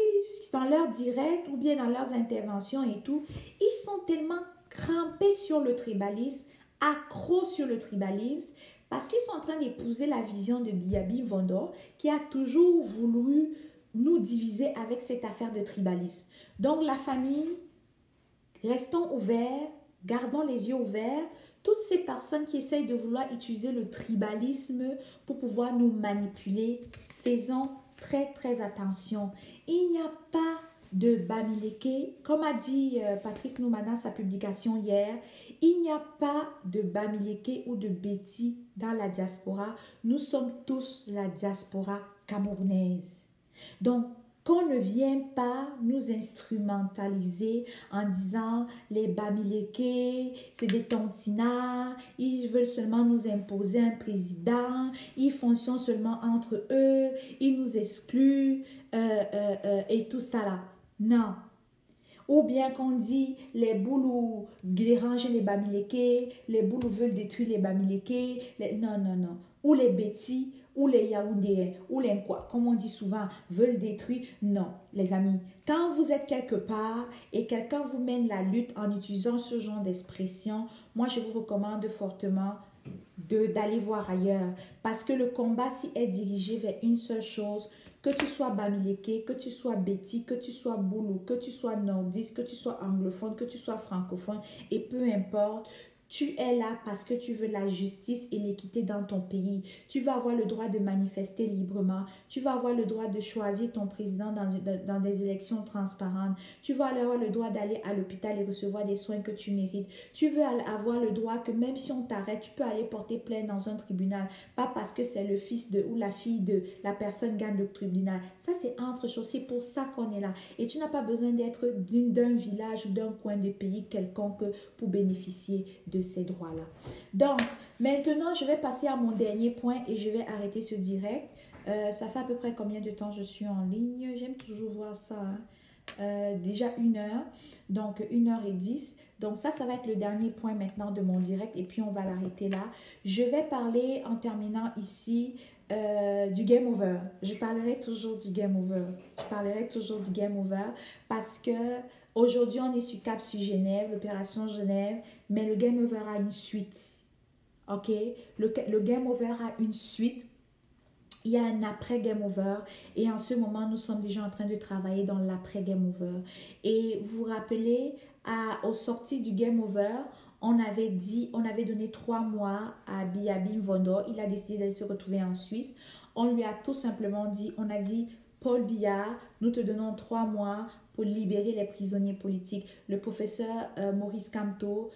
dans leurs directs ou bien dans leurs interventions et tout, ils sont tellement crampés sur le tribalisme, accros sur le tribalisme, parce qu'ils sont en train d'épouser la vision de Biabi Vondo, qui a toujours voulu nous diviser avec cette affaire de tribalisme. Donc la famille, restons ouverts, gardons les yeux ouverts. Toutes ces personnes qui essayent de vouloir utiliser le tribalisme pour pouvoir nous manipuler, faisons très très attention. Il n'y a pas de Bamileke, comme a dit Patrice Noumana sa publication hier, il n'y a pas de Bamileke ou de Betty dans la diaspora. Nous sommes tous la diaspora camerounaise. Donc, qu'on ne vienne pas nous instrumentaliser en disant les Bamileke, c'est des tontinats, ils veulent seulement nous imposer un président, ils fonctionnent seulement entre eux, ils nous excluent et tout ça là. Non. Ou bien qu'on dit les Boulous dérangent les Bamileke, les Boulous veulent détruire les Bamileke, non, non, non. Ou les Betty, ou les Yaoundéens, ou les quoi, comme on dit souvent, veulent détruire. Non, les amis, quand vous êtes quelque part et quelqu'un vous mène la lutte en utilisant ce genre d'expression, moi je vous recommande fortement d'aller voir ailleurs. Parce que le combat, si est dirigé vers une seule chose, que tu sois Bamileke, que tu sois Betty, que tu sois Boulou, que tu sois nordiste, que tu sois anglophone, que tu sois francophone, et peu importe, tu es là parce que tu veux la justice et l'équité dans ton pays. Tu vas avoir le droit de manifester librement. Tu vas avoir le droit de choisir ton président dans des élections transparentes. Tu vas avoir le droit d'aller à l'hôpital et recevoir des soins que tu mérites. Tu veux avoir le droit que même si on t'arrête, tu peux aller porter plainte dans un tribunal. Pas parce que c'est le fils de ou la fille de la personne gagne le tribunal. Ça, c'est autre chose. C'est pour ça qu'on est là. Et tu n'as pas besoin d'être d'un village ou d'un coin de pays quelconque pour bénéficier de ces droits-là. Donc, maintenant, je vais passer à mon dernier point et je vais arrêter ce direct. Ça fait à peu près combien de temps je suis en ligne? J'aime toujours voir ça. Déjà 1 heure. Donc, 1h10. Donc, ça va être le dernier point maintenant de mon direct et puis on va l'arrêter là. Je vais parler en terminant ici du game over. Je parlerai toujours du game over. Je parlerai toujours du game over parce que aujourd'hui, on est sur Cap sur Genève, l'opération Genève, mais le game over a une suite. Ok? Le game over a une suite. Il y a un après-game over et en ce moment, nous sommes déjà en train de travailler dans l'après-game over. Et vous vous rappelez, aux sorties du game over, on avait donné 3 mois à Biabi Mvondo. Il a décidé d'aller se retrouver en Suisse. On lui a tout simplement dit, on a dit, Paul Biya, nous te donnons 3 mois pour libérer les prisonniers politiques. Le professeur Maurice Kamto,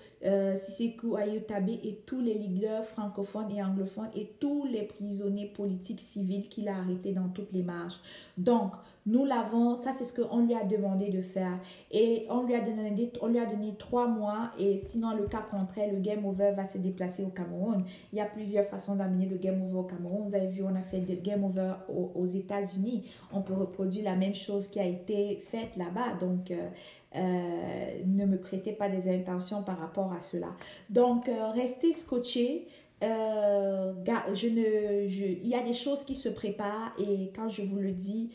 Sissekou Ayotabe et tous les leaders francophones et anglophones et tous les prisonniers politiques civils qu'il a arrêtés dans toutes les marches. Donc, nous l'avons, ça c'est ce qu'on lui a demandé de faire. Et on lui a donné 3 mois et sinon le cas contraire, le game over va se déplacer au Cameroun. Il y a plusieurs façons d'amener le game over au Cameroun. Vous avez vu, on a fait le game over aux États-Unis. On peut reproduire la même chose qui a été faite là-bas. Donc, ne me prêtez pas des intentions par rapport à cela. Donc, restez scotchés. Il y a des choses qui se préparent et quand je vous le dis,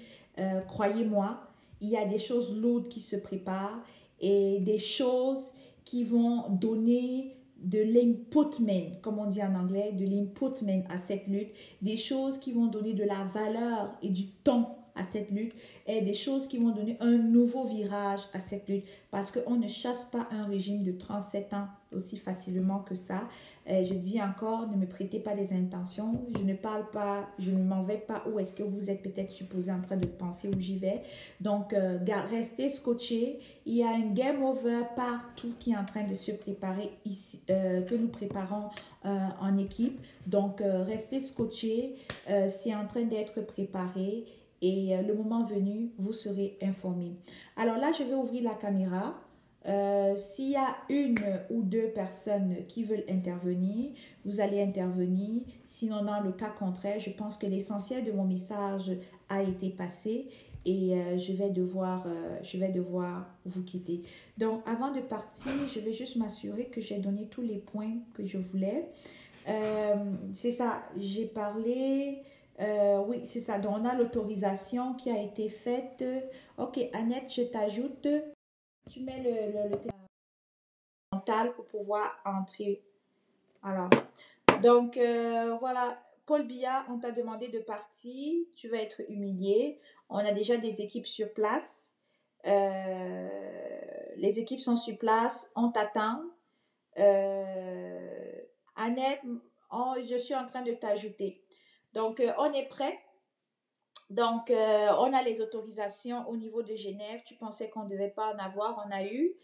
croyez-moi, il y a des choses lourdes qui se préparent et des choses qui vont donner de l'inputment, comme on dit en anglais, de l'inputment à cette lutte, des choses qui vont donner de la valeur et du ton à cette lutte et des choses qui vont donner un nouveau virage à cette lutte parce qu'on ne chasse pas un régime de 37 ans aussi facilement que ça. Je dis encore, ne me prêtez pas des intentions, je ne parle pas, je ne m'en vais pas où est-ce que vous êtes peut-être supposé en train de penser où j'y vais. Donc, restez scotchés. Il y a un game over partout qui est en train de se préparer ici, que nous préparons en équipe. Donc, restez scotchés. C'est en train d'être préparé et le moment venu, vous serez informés. Alors là, je vais ouvrir la caméra. S'il y a une ou deux personnes qui veulent intervenir, vous allez intervenir. Sinon, dans le cas contraire, je pense que l'essentiel de mon message a été passé et je vais devoir vous quitter. Donc, avant de partir, je vais juste m'assurer que j'ai donné tous les points que je voulais. C'est ça, j'ai parlé... oui, c'est ça. Donc, on a l'autorisation qui a été faite. Ok, Annette, je t'ajoute. Tu mets le mental pour pouvoir entrer. Alors, donc, voilà. Paul Biya, on t'a demandé de partir. Tu vas être humilié. On a déjà des équipes sur place. Les équipes sont sur place. On t'attend. Annette, je suis en train de t'ajouter. Donc, on est prêt. Donc, on a les autorisations au niveau de Genève. Tu pensais qu'on ne devait pas en avoir, on a eu.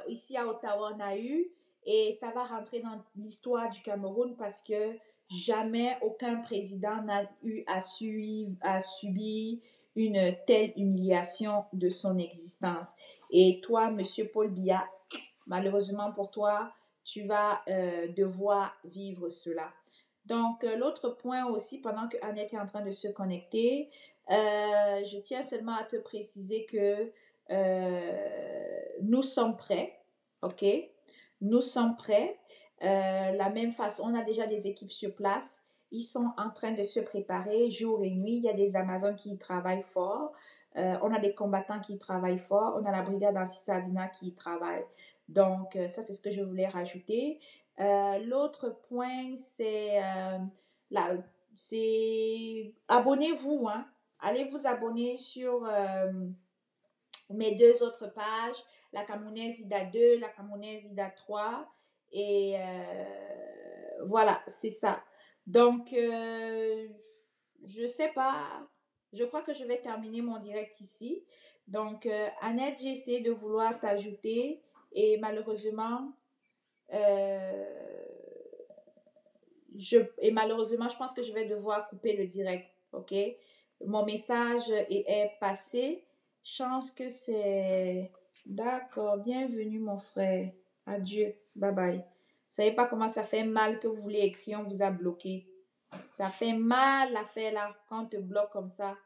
Ici à Ottawa, on a eu. Et ça va rentrer dans l'histoire du Cameroun parce que jamais aucun président n'a eu à subir une telle humiliation de son existence. Et toi, Monsieur Paul Biya, malheureusement pour toi, tu vas devoir vivre cela. Donc, l'autre point aussi, pendant que Annette est en train de se connecter, je tiens seulement à te préciser que nous sommes prêts, ok? Nous sommes prêts. La même façon, on a déjà des équipes sur place. Ils sont en train de se préparer jour et nuit. Il y a des Amazones qui travaillent fort. On a des combattants qui travaillent fort. On a la brigade Anti-Sardina qui travaille. Donc, ça, c'est ce que je voulais rajouter. L'autre point, c'est abonnez-vous, hein. Allez vous abonner sur mes deux autres pages, la Camerounaise Ida 2, la Camerounaise Ida 3. Et voilà, c'est ça. Donc, je sais pas, je crois que je vais terminer mon direct ici. Donc, Annette, j'ai essayé de vouloir t'ajouter et malheureusement, je pense que je vais devoir couper le direct, ok? Mon message est passé. Chance que c'est... D'accord, bienvenue mon frère. Adieu, bye bye. Vous savez pas comment ça fait mal que vous voulez écrire, on vous a bloqué. Ça fait mal à faire là, quand on te bloque comme ça.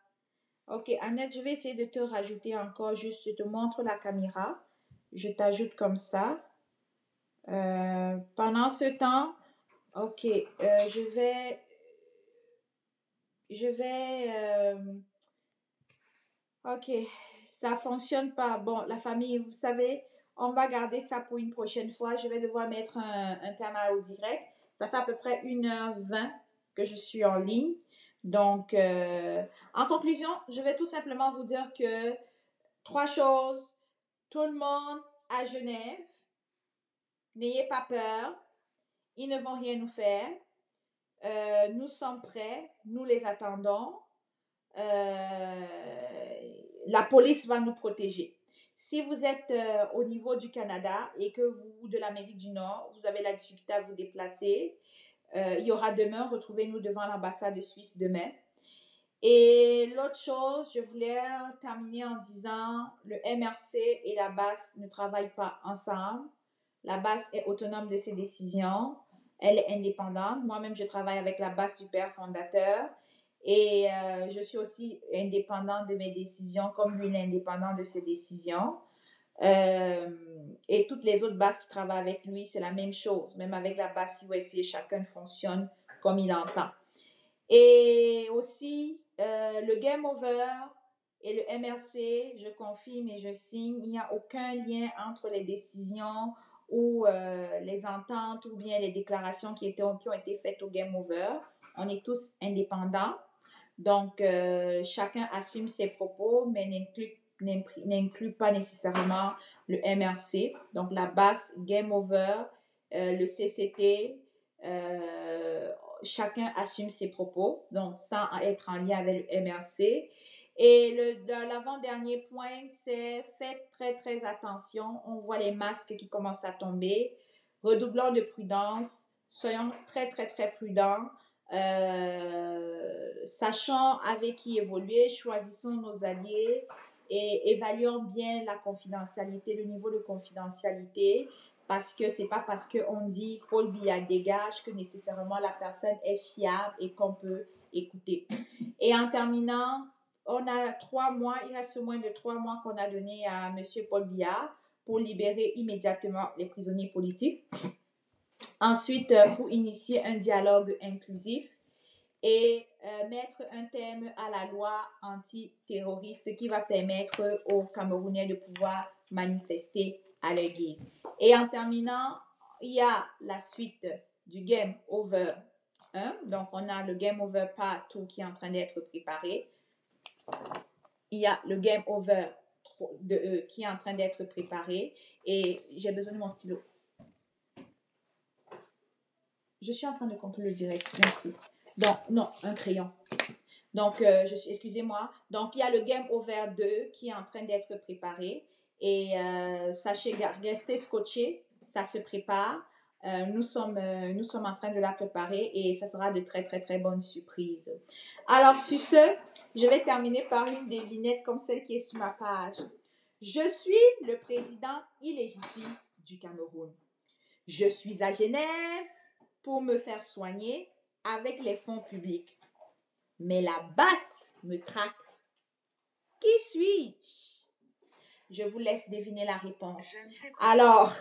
Ok, Annette, je vais essayer de te rajouter encore. Juste, je te montre la caméra. Je t'ajoute comme ça. Pendant ce temps, ok, ok, ça fonctionne pas. Bon, la famille, vous savez, on va garder ça pour une prochaine fois. Je vais devoir mettre un terme au direct. Ça fait à peu près 1h20 que je suis en ligne. Donc, en conclusion, je vais tout simplement vous dire que 3 choses. Tout le monde à Genève, n'ayez pas peur. Ils ne vont rien nous faire. Nous sommes prêts. Nous les attendons. La police va nous protéger. Si vous êtes au niveau du Canada et que vous, de l'Amérique du Nord, vous avez la difficulté à vous déplacer, il y aura demain, retrouvez-nous devant l'ambassade de Suisse demain. Et l'autre chose, je voulais terminer en disant, le MRC et la BAS ne travaillent pas ensemble. La BAS est autonome de ses décisions. Elle est indépendante. Moi-même, je travaille avec la BAS du père fondateur. Et je suis aussi indépendante de mes décisions, comme lui, il est indépendant de ses décisions. Et toutes les autres bases qui travaillent avec lui, c'est la même chose. Même avec la base USA, chacun fonctionne comme il entend. Et aussi, le Game Over et le MRC, je confirme et je signe, il n'y a aucun lien entre les décisions ou les ententes ou bien les déclarations qui ont été faites au Game Over. On est tous indépendants. Donc, chacun assume ses propos, mais n'inclut pas nécessairement le MRC. Donc, la BAS, Game Over, le CCT, chacun assume ses propos, donc sans être en lien avec le MRC. Et l'avant-dernier point, c'est faites très, très attention. On voit les masques qui commencent à tomber. Redoublons de prudence. Soyons très, très, très prudents. Sachons avec qui évoluer. Choisissons nos alliés et évaluons bien la confidentialité, le niveau de confidentialité. Parce que c'est pas parce qu'on dit Paul Biya dégage que nécessairement la personne est fiable et qu'on peut écouter. Et en terminant, on a 3 mois, il reste moins de 3 mois qu'on a donné à M. Paul Biya pour libérer immédiatement les prisonniers politiques. Ensuite, pour initier un dialogue inclusif et mettre un terme à la loi antiterroriste qui va permettre aux Camerounais de pouvoir manifester à leur guise. Et en terminant, il y a la suite du Game Over 1. Donc, on a le Game Over Part 2 qui est en train d'être préparé. Il y a le Game Over qui est en train d'être préparé. Et j'ai besoin de mon stylo. Je suis en train de contrôler le direct. Merci. Donc, non, un crayon. Donc, excusez-moi. Donc, il y a le Game Over 2 qui est en train d'être préparé. Et sachez, restez scotchés. Ça se prépare. Nous sommes en train de la préparer et ça sera de très, très, très bonnes surprises. Alors, sur ce, je vais terminer par une devinette comme celle qui est sur ma page. Je suis le président illégitime du Cameroun. Je suis à Genève pour me faire soigner avec les fonds publics. Mais la BAS me traque. Qui suis-je? Je vous laisse deviner la réponse. Alors,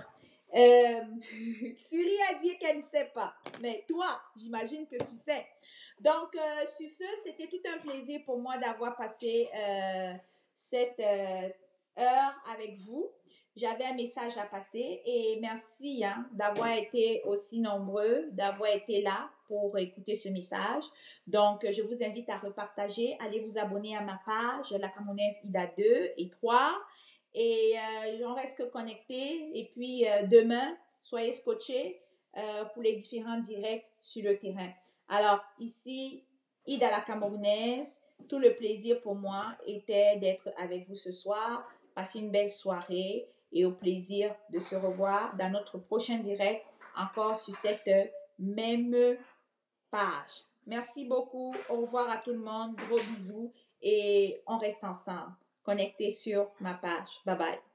Siri a dit qu'elle ne sait pas. Mais toi, j'imagine que tu sais. Donc, sur ce, c'était tout un plaisir pour moi d'avoir passé cette heure avec vous. J'avais un message à passer et merci d'avoir été aussi nombreux, d'avoir été là pour écouter ce message. Donc, je vous invite à repartager. Allez vous abonner à ma page, La Camerounaise Ida 2 et 3. Et on reste connecté. Et puis, demain, soyez scotchés pour les différents directs sur le terrain. Alors, ici, Ida la Camerounaise, tout le plaisir pour moi était d'être avec vous ce soir. Passez une belle soirée et au plaisir de se revoir dans notre prochain direct, encore sur cette même page. Merci beaucoup. Au revoir à tout le monde. Gros bisous et on reste ensemble. Connectés sur ma page. Bye bye.